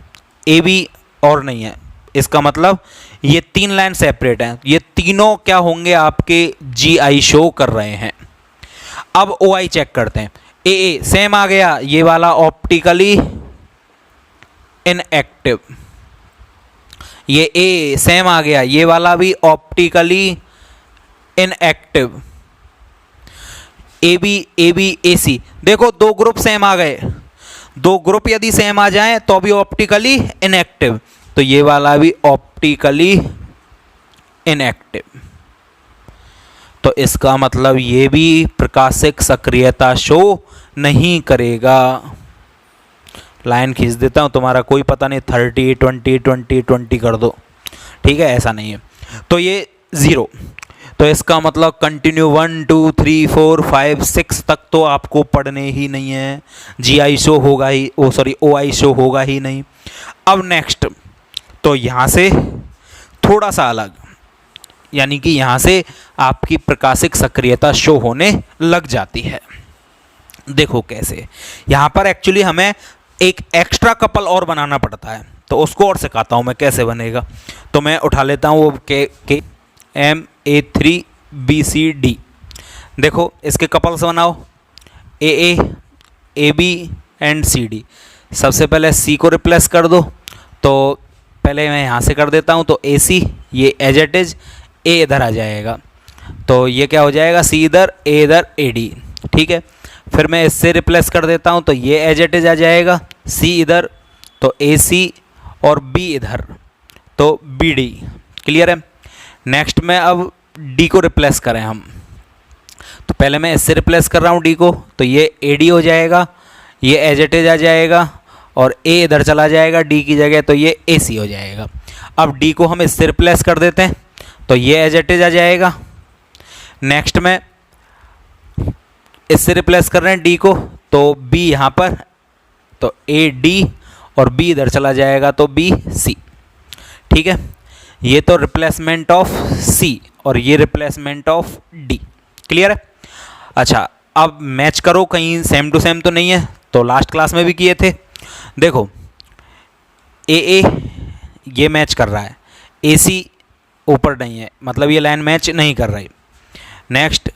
AB और नहीं है, इसका मतलब ये तीन लाइन सेपरेट हैं, ये तीनों क्या होंगे आपके GI शो कर रहे हैं। अब OI चेक करते हैं, AA सेम आ गया, ये वाला ऑप्टिकली इनएक्टिव, ये A सेम आ गया, ये वाला भी ऑप्टिकली इनएक्टिव, AB AC। देखो दो ग्रुप सेम आ गए, दो ग्रुप यदि सेम आ जाएं तो भी ऑप्टिकली इनएक्टिव, तो ये वाला भी ऑप्टिकली इनएक्टिव। तो इसका मतलब ये भी प्रकाशिक सक्रियता शो नहीं करेगा। लाइन खींच देता हूँ, तुम्हारा कोई पता नहीं 30 20 20 20 कर दो, ठीक है, ऐसा नहीं है। तो ये 0, तो इसका मतलब कंटिन्यू 1 2 3 4 5 6 तक तो आपको पढ़ने ही नहीं है, GI शो होगा ही, OI शो होगा ही नहीं। अब नेक्स्ट, तो यहाँ से थोड़ा सा अलग, यानी कि यहाँ से आपकी प्रकाशिक सक्रियता शो होने लग जाती है। देखो कैसे, यहाँ पर एक्चुअली हमें एक एक्स्ट्रा कपल और बनाना पड़ता है, तो उसको और सिखाता हूँ मैं कैसे बनेगा। तो मैं उठा लेता हूँ वो के MA3BCD। देखो इसके कपल्स बनाओ, AA AB एंड CD। सबसे पहले C को रिप्लेस कर दो, तो पहले मैं यहाँ से कर देता हूँ, तो AC ये एज इट इज, A इधर आ जाएगा, तो ये क्या हो जाएगा, C इधर A इधर AD, ठीक है। फिर मैं इससे रिप्लेस कर देता हूँ, तो ये एज इट इज आ जाएगा, C इधर तो AC और B इधर तो BD, क्लियर है। नेक्स्ट में अब D को रिप्लेस करें हम, तो पहले मैं इससे रिप्लेस कर रहा हूँ D को, तो ये AD हो जाएगा, ये एज इट इज आ जाएगा और A इधर चला जाएगा D की जगह, तो ये AC हो जाएगा। अब D को हम इससे रिप्लेस कर देते हैं, तो ये एज इट इज आ जाएगा। नेक्स्ट में इससे रिप्लेस कर रहे हैं D को, तो B यहाँ पर, तो AD और B इधर चला जाएगा, तो BC, ठीक है। ये तो रिप्लेसमेंट ऑफ C और ये रिप्लेसमेंट ऑफ D, क्लियर है। अच्छा, अब मैच करो, कहीं सेम टू सेम तो नहीं है, तो लास्ट क्लास में भी किए थे। देखो AA ये मैच कर रहा है, AC ऊपर नहीं है, मतलब ये लाइन मैच नहीं कर रही। नेक्स्ट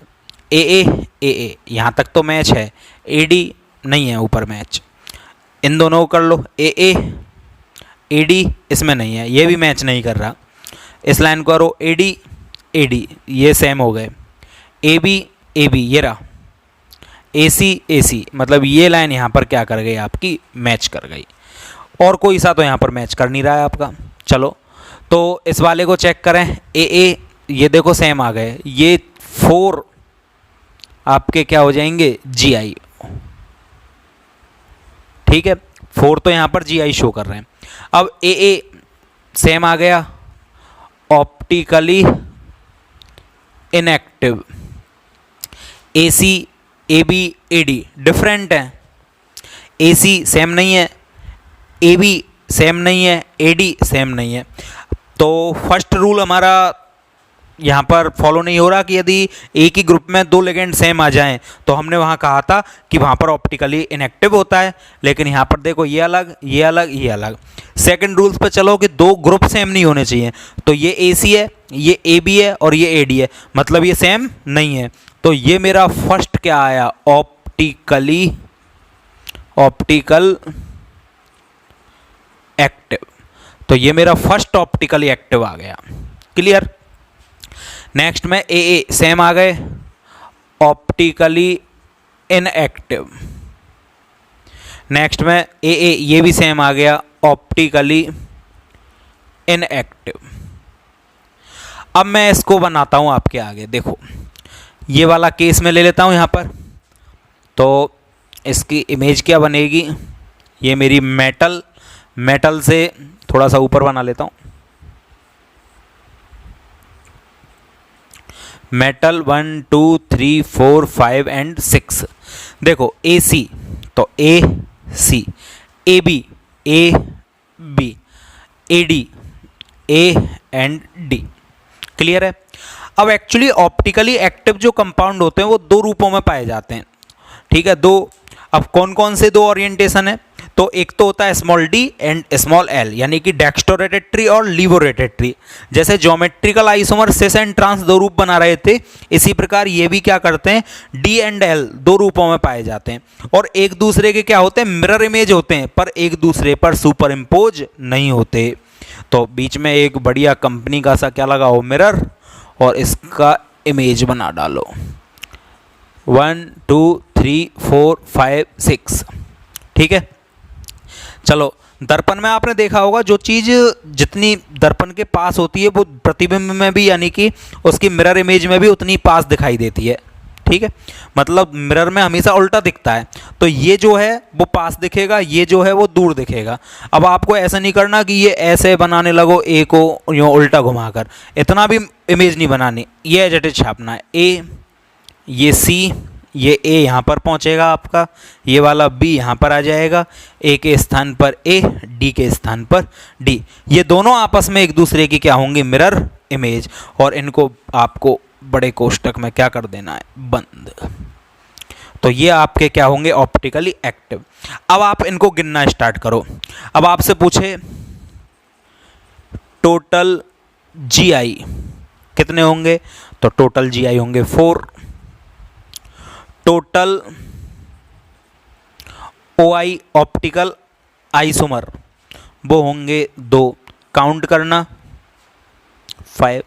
AA यहाँ तक तो मैच है, AD नहीं है ऊपर मैच, इन दोनों को कर लो। AA AD इसमें नहीं है, ये भी मैच नहीं कर रहा, इस लाइन को करो AD ये सेम हो गए। AB ये रहा, AC मतलब ये लाइन यहाँ पर क्या कर गई आपकी, मैच कर गई, और कोई सा तो यहाँ पर मैच कर नहीं रहा है आपका। चलो तो इस वाले को चेक करें, AA ये देखो सेम आ गए, ये 4 आपके क्या हो जाएंगे, GI, ठीक है। 4 तो यहाँ पर GI शो कर रहे हैं। अब AA सेम आ गया, optically inactive. AC AB AD different है, AC सेम नहीं है, AB सेम नहीं है, AD सेम नहीं है। तो फर्स्ट रूल हमारा यहाँ पर फॉलो नहीं हो रहा कि यदि एक ही ग्रुप में 2 लिगेंड सेम आ जाएं, तो हमने वहाँ कहा था कि वहाँ पर ऑप्टिकली इनएक्टिव होता है, लेकिन यहाँ पर देखो ये अलग ये अलग ये अलग। सेकंड रूल्स पे चलो कि 2 ग्रुप सेम नहीं होने चाहिए, तो ये AC है, ये AB है और ये AD है, मतलब ये सेम नहीं है। तो ये मेरा फर्स्ट क्या आया, ऑप्टिकल एक्टिव, तो ये मेरा फर्स्ट ऑप्टिकली एक्टिव आ गया, क्लियर। नेक्स्ट में AA सेम आ गए, ऑप्टिकली इनएक्टिव। नेक्स्ट में AA ये भी सेम आ गया, ऑप्टिकली इनएक्टिव। अब मैं इसको बनाता हूं आपके आगे, देखो ये वाला केस में ले लेता हूं यहां पर, तो इसकी इमेज क्या बनेगी, ये मेरी मेटल से थोड़ा सा ऊपर बना लेता हूं, मेटल 1 2 3 4 5 एंड 6। देखो AC तो AC, AB AB, AD A and D, clear है। अब एक्चुअली ऑप्टिकली एक्टिव जो कंपाउंड होते हैं वो 2 रूपों में पाए जाते हैं, ठीक है, 2। अब कौन कौन से 2 ओरिएंटेशन है, तो एक तो होता है small d and small l, यानी कि डेक्स्ट्रोरोटेटरी और लीवोरोटेटरी। जैसे geometrical isomer cis and trans 2 रूप बना रहे थे, इसी प्रकार ये भी क्या करते हैं, d एंड l 2 रूपों में पाए जाते हैं, और एक दूसरे के क्या होते हैं, मिरर इमेज होते हैं, पर एक दूसरे पर सुपर इम्पोज नहीं होते। तो बीच में एक बढ़िया कंपनी का सा क्या लगाओ, मिरर, और इसका इमेज बना डालो 1 2 3 4 5 6, ठीक है। चलो दर्पण में आपने देखा होगा, जो चीज़ जितनी दर्पण के पास होती है वो प्रतिबिंब में भी, यानी कि उसकी मिरर इमेज में भी उतनी पास दिखाई देती है, ठीक है, मतलब मिरर में हमेशा उल्टा दिखता है, तो ये जो है वो पास दिखेगा, ये जो है वो दूर दिखेगा। अब आपको ऐसा नहीं करना कि ये ऐसे बनाने लगो ए को यूँ उल्टा घुमाकर, इतना भी इमेज नहीं बनानी, ये एज इट इज छापना है। ए, ये सी, ये ए यहाँ पर पहुँचेगा आपका, ये वाला बी यहाँ पर आ जाएगा, ए के स्थान पर ए, डी के स्थान पर डी। ये दोनों आपस में एक दूसरे की क्या होंगी, मिरर इमेज, और इनको आपको बड़े कोष्टक में क्या कर देना है, बंद। तो ये आपके क्या होंगे, ऑप्टिकली एक्टिव। अब आप इनको गिनना स्टार्ट करो। अब आपसे पूछे टोटल GI कितने होंगे, तो टोटल GI होंगे 4, टोटल OI ऑप्टिकल आइसोमर वो होंगे 2, काउंट करना 5।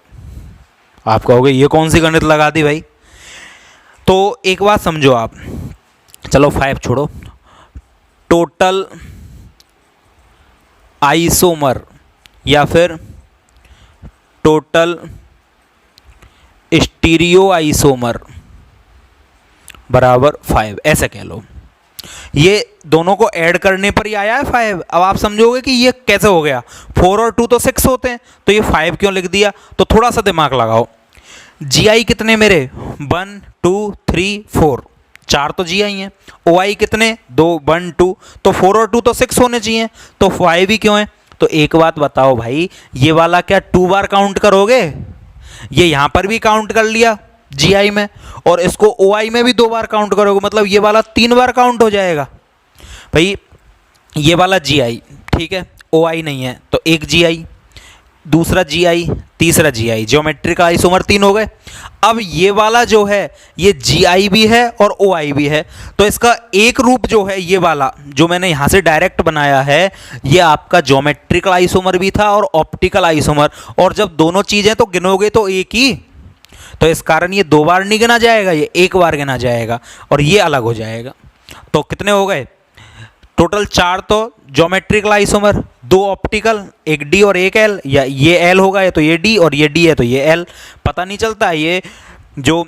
आप कहोगे ये कौन सी गणित लगा दी भाई, तो एक बात समझो आप, चलो 5 छोड़ो, टोटल आइसोमर या फिर टोटल स्टीरियो आइसोमर बराबर 5, ऐसे कह लो। ये दोनों को ऐड करने पर ही आया है 5। अब आप समझोगे कि ये कैसे हो गया, 4 और 2 तो 6 होते हैं, तो ये 5 क्यों लिख दिया, तो थोड़ा सा दिमाग लगाओ। GI कितने मेरे, 1 2 3 4, 4 तो GI हैं। OI कितने, 2 1 2, तो 4 और 2 तो 6 होने चाहिए, तो 5 ही क्यों है। तो एक बात बताओ भाई, ये वाला क्या 2 बार काउंट करोगे, ये यहाँ पर भी काउंट कर लिया GI में, और इसको OI में भी 2 बार काउंट करोगे, मतलब ये वाला 3 बार काउंट हो जाएगा भाई। ये वाला GI ठीक है, OI नहीं है, तो एक GI, दूसरा GI, तीसरा GI, ज्योमेट्रिक आइसोमर 3 हो गए। अब ये वाला जो है ये GI भी है और OI भी है, तो इसका एक रूप जो है ये वाला जो मैंने यहाँ से डायरेक्ट बनाया है, ये आपका ज्योमेट्रिकल आइसोमर भी था और ऑप्टिकल आइसोमर, और जब दोनों चीज़ें तो गिनोगे तो एक ही, तो इस कारण ये 2 बार नहीं गिना जाएगा, ये 1 बार गिना जाएगा, और ये अलग हो जाएगा। तो कितने हो गए टोटल, 4 तो ज्योमेट्रिकल आइसोमर, 2 ऑप्टिकल, एक D और एक L, या ये L होगा या तो ये D और ये D है तो ये L, पता नहीं चलता, ये जो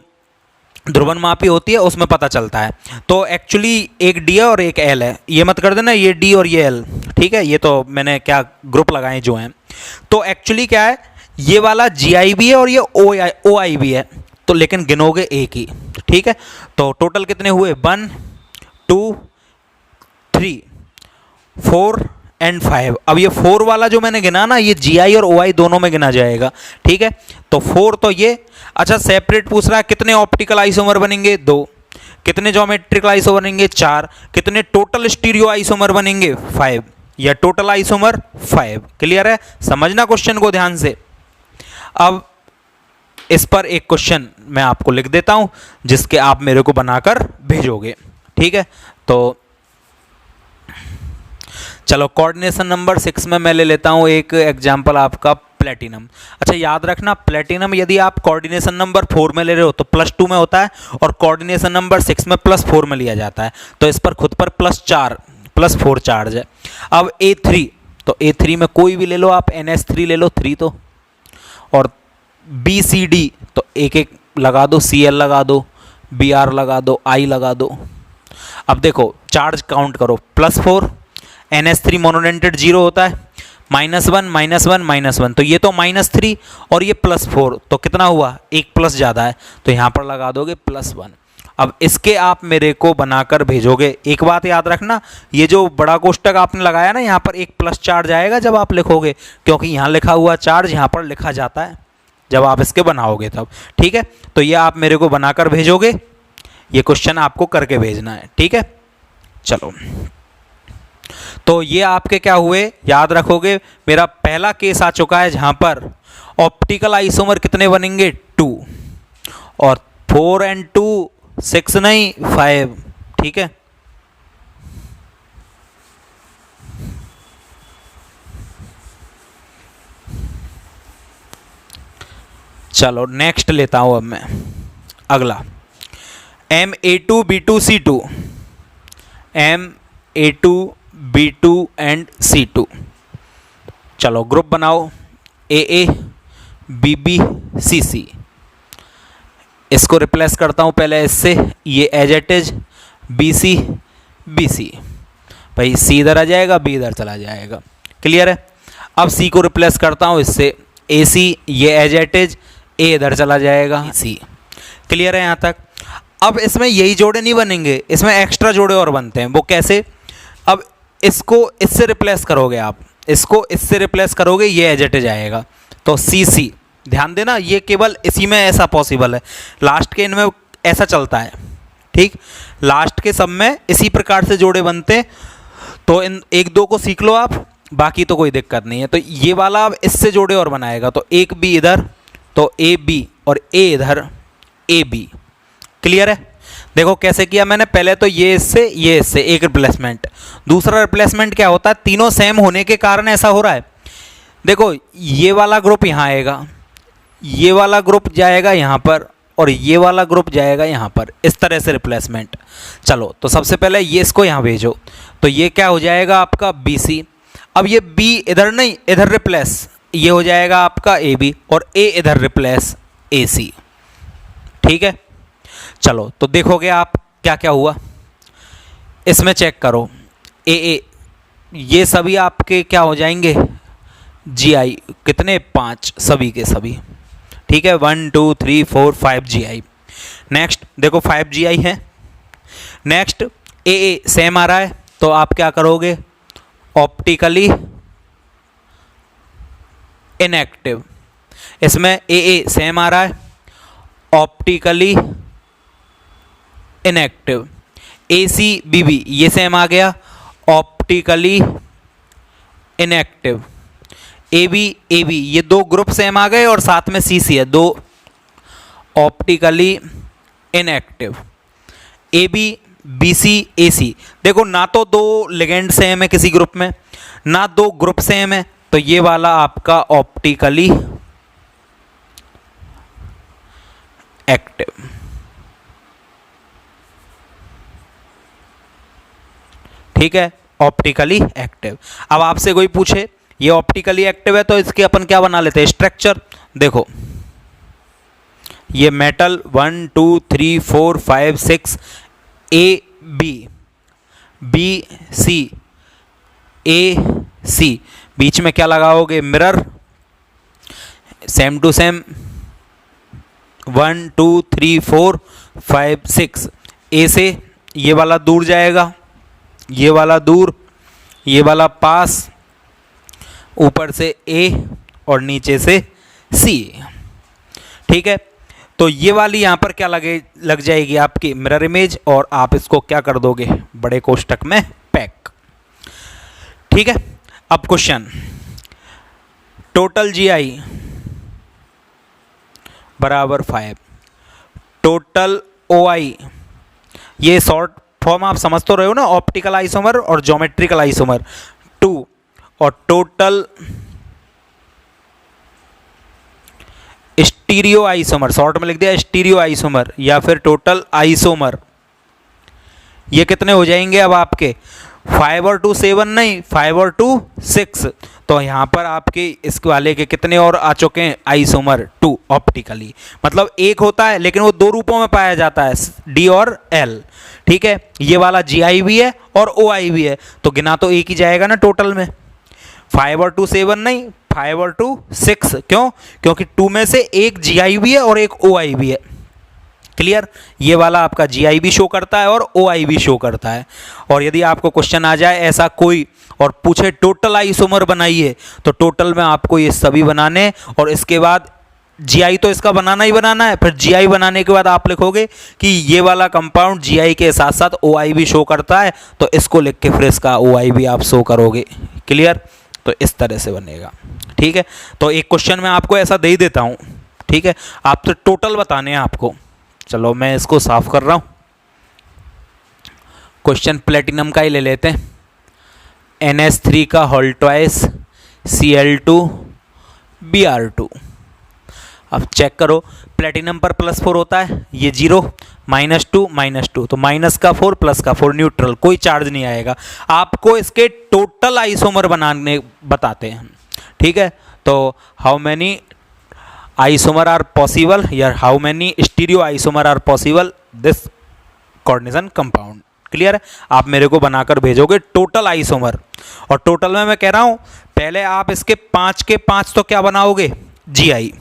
ध्रुवनमापी होती है उसमें पता चलता है। तो एक्चुअली एक D है और एक L है, ये मत कर देना ये D और ये L, ठीक है, ये तो मैंने क्या ग्रुप लगाए जो हैं। तो एक्चुअली क्या है, ये वाला GI भी है और ये OI भी है, तो लेकिन गिनोगे एक ही, ठीक है। तो टोटल कितने हुए, 1 2 3 4 एंड 5। अब ये 4 वाला जो मैंने गिना ना, ये GI और OI दोनों में गिना जाएगा, ठीक है। तो 4 तो ये, अच्छा सेपरेट पूछ रहा है कितने ऑप्टिकल आइसोमर बनेंगे, 2, कितने ज्योमेट्रिकल आइसोमर बनेंगे, 4, कितने टोटल स्टीरियो आइसोमर बनेंगे, 5, या टोटल आइसोमर 5। क्लियर है, समझना क्वेश्चन को ध्यान से। अब इस पर एक क्वेश्चन मैं आपको लिख देता हूं जिसके आप मेरे को बनाकर भेजोगे, ठीक है। तो चलो कोऑर्डिनेशन नंबर 6 में मैं ले लेता हूं एक एग्जांपल आपका प्लेटिनम। अच्छा याद रखना, प्लेटिनम यदि आप कोऑर्डिनेशन नंबर 4 में ले रहे हो तो +2 में होता है, और कोऑर्डिनेशन नंबर 6 में +4 में लिया जाता है, तो इस पर खुद पर +4 चार्ज है। अब A3, तो A3 में कोई भी ले लो आप, NH3 ले लो 3 तो, और BCD तो एक एक लगा दो, Cl लगा दो, Br लगा दो, I लगा दो। अब देखो चार्ज काउंट करो, +4, NH3 मोनोडेंटेड 0 होता है, -1 -1 -1, तो ये तो -3 और ये +4, तो कितना हुआ, एक प्लस ज़्यादा है, तो यहाँ पर लगा दोगे +1। अब इसके आप मेरे को बनाकर भेजोगे। एक बात याद रखना, ये जो बड़ा कोष्टक आपने लगाया ना, यहाँ पर एक प्लस चार्ज आएगा जब आप लिखोगे, क्योंकि यहाँ लिखा हुआ चार्ज यहाँ पर लिखा जाता है जब आप इसके बनाओगे तब, ठीक है। तो ये आप मेरे को बनाकर भेजोगे, ये क्वेश्चन आपको करके भेजना है, ठीक है। चलो, तो ये आपके क्या हुए, याद रखोगे, मेरा पहला केस आ चुका है जहां पर ऑप्टिकल आइसोमर कितने बनेंगे, 2, और 4 and 2 6 नहीं 5, ठीक है। चलो नेक्स्ट लेता हूं अब मैं अगला, MA2B2C2, MA2 B2 and C2। चलो ग्रुप बनाओ, AA BB CC। इसको रिप्लेस करता हूँ पहले इससे, ये as it is B C B C, भाई सी इधर आ जाएगा, बी इधर चला जाएगा। क्लियर है। अब सी को रिप्लेस करता हूँ इससे, ए सी, ये एज इट इज, ए इधर चला जाएगा, सी। क्लियर है यहाँ तक। अब इसमें यही जोड़े नहीं बनेंगे, इसमें एक्स्ट्रा जोड़े और बनते हैं। वो कैसे? अब इसको इससे रिप्लेस करोगे आप, इसको इससे रिप्लेस करोगे, ये एज इट इज आएगा, तो सी सी। ध्यान देना, ये केवल इसी में ऐसा पॉसिबल है, लास्ट के इनमें ऐसा चलता है। ठीक, लास्ट के सब में इसी प्रकार से जोड़े बनते हैं। तो इन एक दो को सीख लो आप, बाकी तो कोई दिक्कत नहीं है। तो ये वाला अब इससे जोड़े और बनाएगा, तो एक बी इधर, तो ए बी, और ए इधर, ए बी। क्लियर है। देखो कैसे किया मैंने, पहले तो ये इससे एक रिप्लेसमेंट। दूसरा रिप्लेसमेंट क्या होता है, तीनों सेम होने के कारण ऐसा हो रहा है। देखो ये वाला ग्रुप यहाँ आएगा, ये वाला ग्रुप जाएगा यहाँ पर, और ये वाला ग्रुप जाएगा यहाँ पर, इस तरह से रिप्लेसमेंट। चलो तो सबसे पहले ये इसको यहाँ भेजो, तो ये क्या हो जाएगा आपका बी सी। अब ये बी इधर नहीं, इधर रिप्लेस, ये हो जाएगा आपका ए बी, और ए इधर रिप्लेस ए सी। ठीक है। चलो तो देखोगे आप क्या क्या हुआ, इसमें चेक करो, ए ये सभी आपके क्या हो जाएंगे, जी आई, कितने, 5, सभी के सभी। ठीक है, 1 2 3 4 5 जी आई। नेक्स्ट देखो 5 जी आई है। नेक्स्ट ए सेम आ रहा है, तो आप क्या करोगे, ऑप्टिकली इनएक्टिव। इसमें ए सेम आ रहा है, ऑप्टिकली इनएक्टिव। ए सी बी बी ये सेम आ गया, ऑप्टिकली इनएक्टिव। ए बी ये दो ग्रुप सेम आ गए, और साथ में सी सी है, दो optically inactive. A B C A C, देखो ना तो दो लिगेंड सेम है किसी ग्रुप में, ना दो ग्रुप सेम है, तो ये वाला आपका ऑप्टिकली एक्टिव। ठीक है, ऑप्टिकली एक्टिव। अब आपसे कोई पूछे ये ऑप्टिकली एक्टिव है, तो इसके अपन क्या बना लेते हैं, स्ट्रक्चर। देखो ये metal 1 2 3 4 5 6, A B C, A सी, बीच में क्या लगाओगे, मिरर, सेम टू सेम, 1 2 3 4 5 6। ए से ये वाला दूर जाएगा, ये वाला दूर, ये वाला पास, ऊपर से ए और नीचे से सी। ठीक है, तो ये वाली यहाँ पर क्या लग जाएगी आपकी मिरर इमेज, और आप इसको क्या कर दोगे, बड़े कोष्टक में पैक। ठीक है। अब क्वेश्चन, टोटल जी आई बराबर 5, टोटल ओ आई, ये शॉर्ट फॉर्म आप समझ तो रहे हो ना, ऑप्टिकल आइसोमर और ज्योमेट्रिकल आइसोमर 2, और टोटल स्टीरियो आइसोमर, शॉर्ट में लिख दिया स्टीरियो आइसोमर, या फिर टोटल आइसोमर, ये कितने हो जाएंगे अब आपके, 5 और 2 7 नहीं, 5 और 2 6। तो यहाँ पर आपके इस वाले के कितने और आ चुके हैं, आइसोमर 2 ऑप्टिकली। मतलब एक होता है लेकिन वो दो रूपों में पाया जाता है, डी और एल। ठीक है, ये वाला जी आई भी है और ओ आई भी है, तो गिना तो एक ही जाएगा ना टोटल में। 5 और 2 7 नहीं, 5 और 2 6। क्यों? क्योंकि 2 में से एक जी आई भी है और एक ओ आई भी है। क्लियर, ये वाला आपका जी आई भी शो करता है और ओ आई भी शो करता है। और यदि आपको क्वेश्चन आ जाए ऐसा कोई और पूछे टोटल आइसोमर बनाइए, तो टोटल में आपको ये सभी बनाने, और इसके बाद जी आई तो इसका बनाना ही बनाना है। फिर जी आई बनाने के बाद आप लिखोगे कि ये वाला कंपाउंड जी आई के साथ साथ ओ आई भी शो करता है, तो इसको लिख के फिर इसका ओ आई भी आप शो करोगे। क्लियर, तो इस तरह से बनेगा। ठीक है, तो एक क्वेश्चन मैं आपको ऐसा दे ही देता हूँ। ठीक है, आप तो टोटल बताने हैं आपको। चलो मैं इसको साफ कर रहा हूँ। क्वेश्चन प्लेटिनम का ही ले लेते हैं। NH3 का होल ट्वाइस Cl2 Br2। अब चेक करो, प्लेटिनम पर +4 होता है, ये 0, -2 -2, तो माइनस का 4 प्लस का 4 न्यूट्रल, कोई चार्ज नहीं आएगा। आपको इसके टोटल आइसोमर बनाने बताते हैं। ठीक है, तो how many isomer are possible या how many stereo isomer are possible this coordination compound. Clear है? आप मेरे को बनाकर भेजोगे टोटल आइसोमर, और टोटल में मैं कह रहा हूँ पहले आप इसके 5 के 5 तो क्या बनाओगे, जीआई,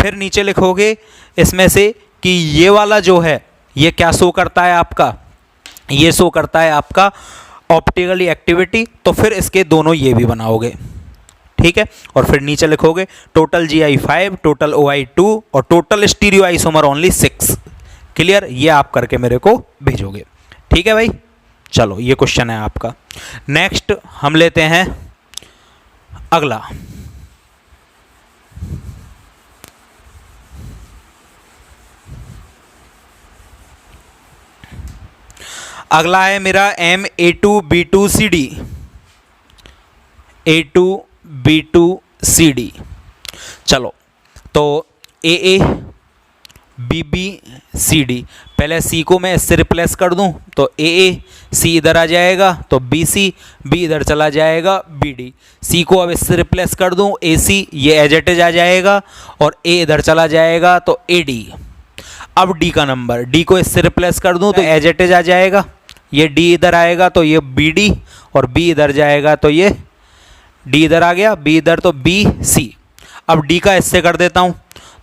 फिर नीचे लिखोगे इसमें से कि ये वाला जो है ये क्या शो करता है आपका, ये शो करता है आपका ऑप्टिकली एक्टिविटी, तो फिर इसके दोनों ये भी बनाओगे। ठीक है, और फिर नीचे लिखोगे टोटल GI 5, टोटल OI 2 और total stereo isomer only 6। Clear? ये आप करके मेरे को भेजोगे। ठीक है भाई, चलो ये क्वेश्चन है आपका। नेक्स्ट हम लेते हैं अगला। अगला है मेरा MA2B2CD, A2B2CD। चलो तो AABBCD, पहले C को मैं इससे रिप्लेस कर दूं तो AA, C इधर आ जाएगा तो BC, B इधर चला जाएगा BD। C को अब इससे रिप्लेस कर दूं AC, ये एज इट इज आ जाएगा, और A इधर चला जाएगा तो AD। अब D का नंबर, D को इससे रिप्लेस कर दूं तो एज इट इज आ जाएगा, ये D इधर आएगा तो ये BD, और B इधर जाएगा तो ये D इधर आ गया, B इधर तो BC। अब D का इससे कर देता हूँ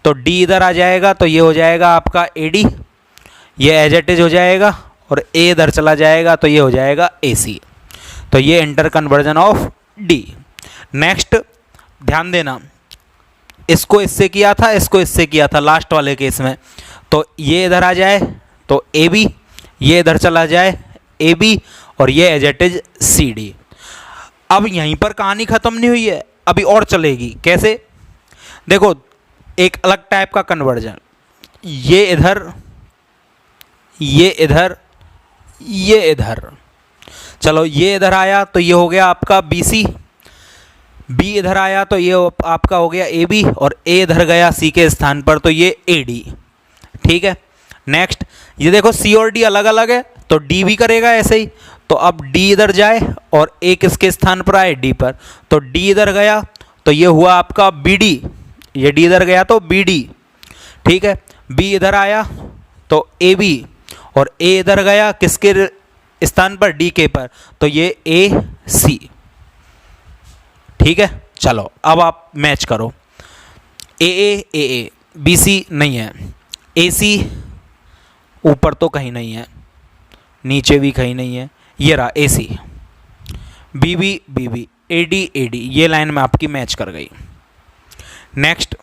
तो D इधर आ जाएगा तो ये हो जाएगा आपका AD, ये एज इट इज हो जाएगा, और A इधर चला जाएगा तो ये हो जाएगा AC। तो ये inter conversion of D। Next ध्यान देना, इसको इससे किया था, इसको इससे किया था लास्ट वाले केस में, तो ये इधर आ जाए तो AB, ये इधर चला जाए AB, और ये एज इट इज CD। अब यहीं पर कहानी ख़त्म नहीं हुई है, अभी और चलेगी। कैसे? देखो एक अलग टाइप का कन्वर्जन, ये इधर, ये इधर, ये इधर। चलो ये इधर आया तो ये हो गया आपका BC, B इधर आया तो ये आपका हो गया AB, और A इधर गया C के स्थान पर तो ये AD। ठीक है, नेक्स्ट ये देखो C और D अलग अलग है तो D भी करेगा ऐसे ही, तो अब D इधर जाए और A किसके स्थान पर आए, D पर, तो D इधर गया तो ये हुआ आपका BD, ये D इधर गया तो BD। ठीक है, B इधर आया तो AB, और A इधर गया किसके स्थान पर, D के पर, तो ये AC। ठीक है, चलो अब आप मैच करो, AA BC नहीं है, AC ऊपर तो कहीं नहीं है, नीचे भी कहीं नहीं है, ये रहा AC, BB AD, ये लाइन में आपकी मैच कर गई। नेक्स्ट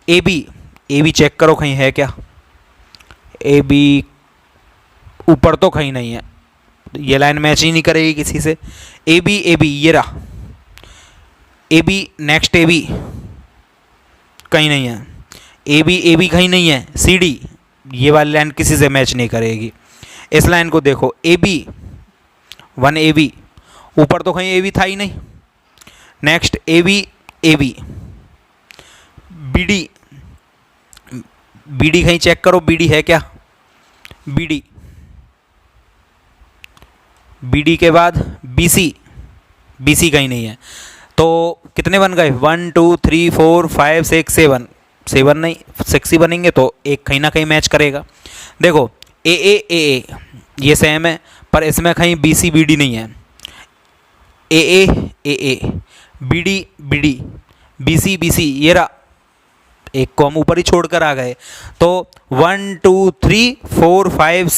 AB चेक करो कहीं है क्या, AB ऊपर तो कहीं नहीं है, ये लाइन मैच ही नहीं करेगी किसी से। AB ये रहा AB, नेक्स्ट AB कहीं नहीं है, AB कहीं नहीं है, CD ये वाली लाइन किसी से मैच नहीं करेगी। इस लाइन को देखो AB 1AB, ऊपर तो कहीं AB था ही नहीं। नेक्स्ट AB BD कहीं चेक करो, BD है क्या, BD के बाद BC कहीं नहीं है। तो कितने बन गए, 1 2 3 4 5 6 7 नहीं 6 ही बनेंगे, तो एक कहीं ना कहीं मैच करेगा। देखो AA ये सेम है, पर इसमें कहीं BC BD नहीं है। AA BD BC ये रहा, एक को हम ऊपर ही छोड़कर आ गए। तो 1 2 3 4 5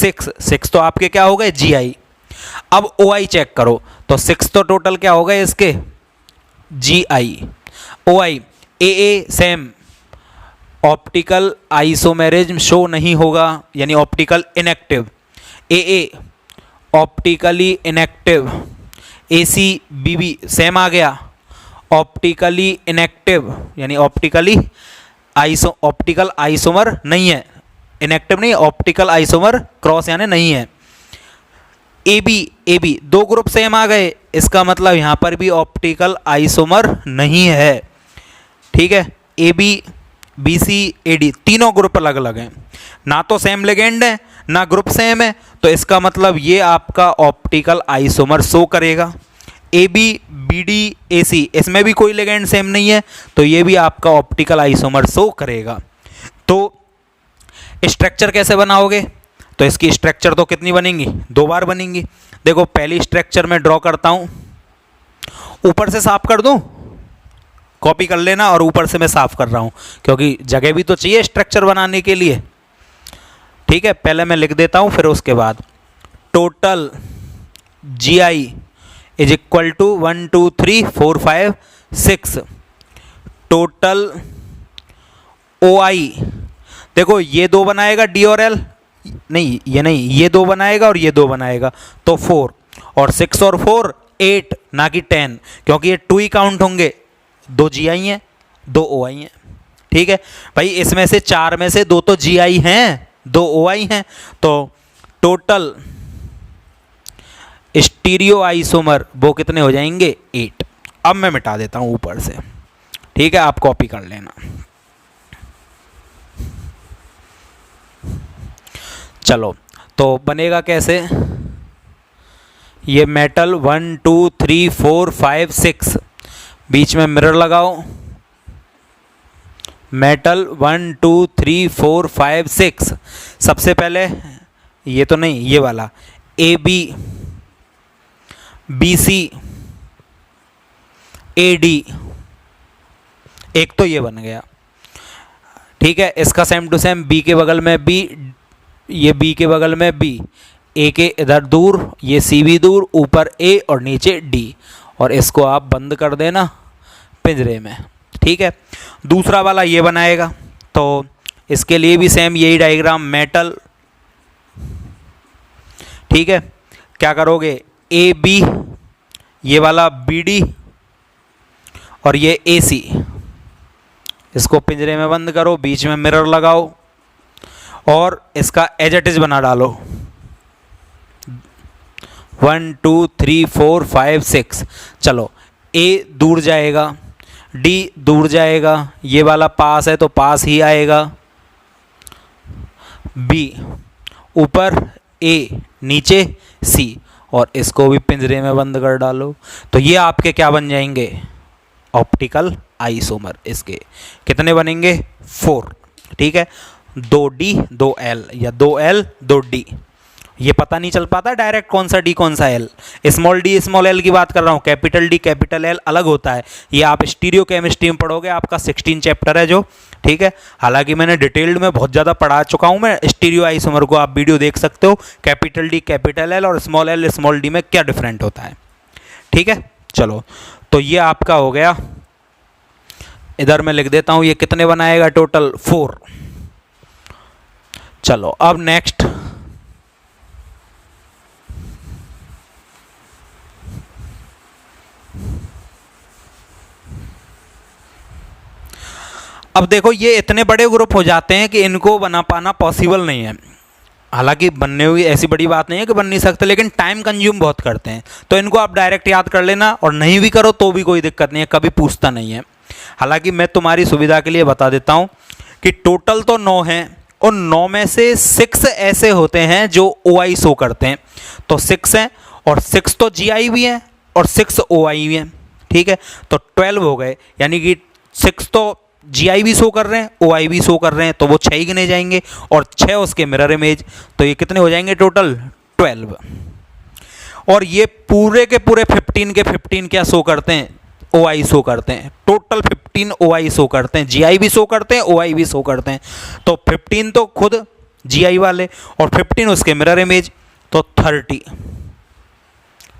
6 तो आपके क्या हो गए, GI। अब OI चेक करो तो 6 तो टोटल क्या हो गए इसके, GI। OI AA same, optical isomerism show नहीं होगा, यानी optical inactive. AA optically inactive, AC BB same आ गया, ऑप्टिकली इनएक्टिव यानी ऑप्टिकल आइसोमर नहीं है, इनएक्टिव नहीं, ऑप्टिकल आइसोमर क्रॉस यानी नहीं है। AB दो ग्रुप सेम आ गए, इसका मतलब यहाँ पर भी ऑप्टिकल आइसोमर नहीं है। ठीक है, AB BC AD तीनों ग्रुप अलग अलग हैं, ना तो सेम लिगेंड है ना ग्रुप सेम है, तो इसका मतलब ये आपका ऑप्टिकल आइसोमर शो करेगा। A B B D A C, इसमें भी कोई लिगेंड सेम नहीं है, तो ये भी आपका ऑप्टिकल आइसोमर शो करेगा। तो स्ट्रक्चर कैसे बनाओगे? तो इसकी स्ट्रक्चर तो कितनी बनेंगी? 2 बार बनेंगी। देखो पहली स्ट्रक्चर मैं ड्रॉ करता हूँ, ऊपर से साफ कर दूँ, कॉपी कर लेना, और ऊपर से मैं साफ कर रहा हूँ क्योंकि जगह भी तो चाहिए स्ट्रक्चर बनाने के लिए। ठीक है, पहले मैं लिख देता हूँ, फिर उसके बाद total G I is equal to 1 2 3 4 5 6, total O I, देखो ये 2 बनाएगा डी और एल, नहीं ये नहीं, ये 2 बनाएगा और ये 2 बनाएगा, तो 4, और 6 और 4 8, ना कि 10, क्योंकि ये 2 ही काउंट होंगे, 2 जी आई हैं 2 ओ आई हैं। ठीक है भाई, इसमें से 4 में से 2 तो जी आई हैं, 2 ओ आई हैं, तो टोटल स्टीरियो आइसोमर वो कितने हो जाएंगे? 8। अब मैं मिटा देता हूँ ऊपर से। ठीक है, आप कॉपी कर लेना। चलो, तो बनेगा कैसे? ये मेटल 1 2 3 4 5 6, बीच में मिरर लगाओ, मेटल 1 2 3 4 5 6। सबसे पहले ये तो नहीं, ये वाला A B B C A D, एक तो ये बन गया। ठीक है, इसका सेम टू सेम बी के बगल में बी, ये बी के बगल में बी, ए के इधर दूर, ये सी भी दूर, ऊपर ए और नीचे डी, और इसको आप बंद कर देना पिंजरे में। ठीक है, दूसरा वाला ये बनाएगा, तो इसके लिए भी सेम यही डायग्राम, मेटल, ठीक है, क्या करोगे? ए बी, ये वाला बी डी, और ये ए सी, इसको पिंजरे में बंद करो, बीच में मिरर लगाओ, और इसका एज इट इज बना डालो, 1 2 3 4 5 6। चलो, ए दूर जाएगा, डी दूर जाएगा, ये वाला पास है तो पास ही आएगा, बी ऊपर, ए नीचे, सी, और इसको भी पिंजरे में बंद कर डालो। तो ये आपके क्या बन जाएंगे? Optical isomer. इसके कितने बनेंगे? 4। ठीक है, 2D 2L या 2L 2D, ये पता नहीं चल पाता डायरेक्ट कौन सा डी कौन सा L. Small D small L की बात कर रहा हूँ, कैपिटल डी कैपिटल एल अलग होता है, ये आप स्टीरियो केमिस्ट्री में पढ़ोगे, आपका 16 चैप्टर है जो। ठीक है, हालांकि मैंने डिटेल्ड में बहुत ज़्यादा पढ़ा चुका हूँ मैं स्टीरियो आइसोमर को, आप वीडियो देख सकते हो, कैपिटल डी कैपिटल एल और स्मॉल डी में क्या डिफरेंट होता है। ठीक है, चलो, तो ये आपका हो गया, इधर मैं लिख देता हूँ ये कितने बनाएगा टोटल? 4। चलो, अब नेक्स्ट अब देखो, ये इतने बड़े ग्रुप हो जाते हैं कि इनको बना पाना पॉसिबल नहीं है। हालांकि बनने हुई ऐसी बड़ी बात नहीं है कि बन नहीं सकते, लेकिन टाइम कंज्यूम बहुत करते हैं, तो इनको आप डायरेक्ट याद कर लेना, और नहीं भी करो तो भी कोई दिक्कत नहीं है, कभी पूछता नहीं है। हालांकि मैं तुम्हारी सुविधा के लिए बता देता हूँ कि टोटल तो 9 हैं, और 9 में से 6 ऐसे होते हैं जो OI शो करते हैं, तो 6 हैं, और 6 तो GI भी हैं और 6 OI भी हैं। ठीक है, तो 12 हो गए, यानी कि 6 तो GI भी शो कर रहे हैं, OI भी शो कर रहे हैं, तो वो 6 ही गिने जाएंगे, और 6 उसके मिरर इमेज, तो ये कितने हो जाएंगे टोटल? 12। और ये पूरे के पूरे 15 के 15 क्या शो करते हैं? OI शो करते हैं, टोटल 15 OI शो करते हैं, GI भी शो करते हैं, OI भी शो करते हैं, तो 15 तो खुद GI वाले और 15 उसके मिरर इमेज, तो 30।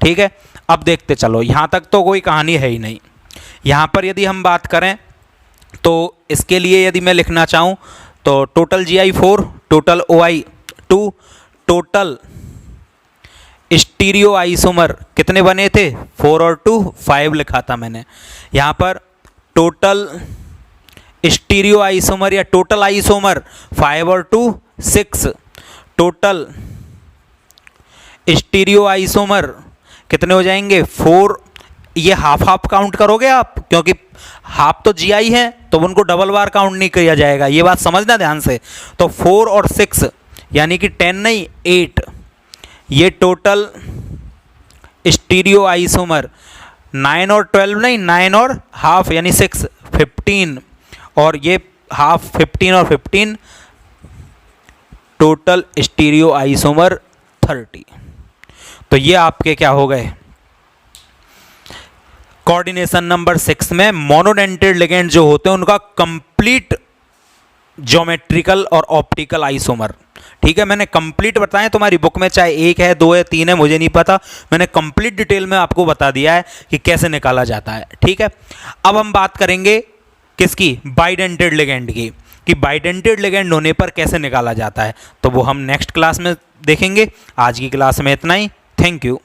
ठीक है, अब देखते चलो, यहाँ तक तो कोई कहानी है ही नहीं। यहाँ पर यदि हम बात करें तो इसके लिए यदि मैं लिखना चाहूँ तो total GI 4, total OI 2, total stereo isomer कितने बने थे? 4 और 2 5 लिखा था मैंने। यहाँ पर टोटल स्टीरियो आइसोमर या टोटल आइसोमर 5 और 2 6, टोटल स्टीरियो आइसोमर कितने हो जाएंगे? 4। ये हाफ हाफ काउंट करोगे आप, क्योंकि हाफ तो GI है तो उनको डबल बार काउंट नहीं किया जाएगा, ये बात समझना ध्यान से। तो 4 और 6 यानी कि 10 नहीं 8, ये टोटल स्टीरियो आइसोमर 9 और 12 नहीं, 9 और हाफ यानी 6, 15, और ये हाफ 15 और 15, टोटल स्टीरियो आइसोमर 30। तो ये आपके क्या हो गए, कोऑर्डिनेशन नंबर 6 में मोनोडेंटेड लिगेंड जो होते हैं उनका कंप्लीट ज्योमेट्रिकल और ऑप्टिकल आइसोमर। ठीक है, मैंने कंप्लीट बताया, तुम्हारी बुक में चाहे 1 है 2 है 3 है मुझे नहीं पता, मैंने कंप्लीट डिटेल में आपको बता दिया है कि कैसे निकाला जाता है। ठीक है, अब हम बात करेंगे किसकी, बाइडेंटेड लिगेंड की, कि बाइडेंटेड लिगेंड होने पर कैसे निकाला जाता है, तो वो हम नेक्स्ट क्लास में देखेंगे। आज की क्लास में इतना ही, थैंक यू।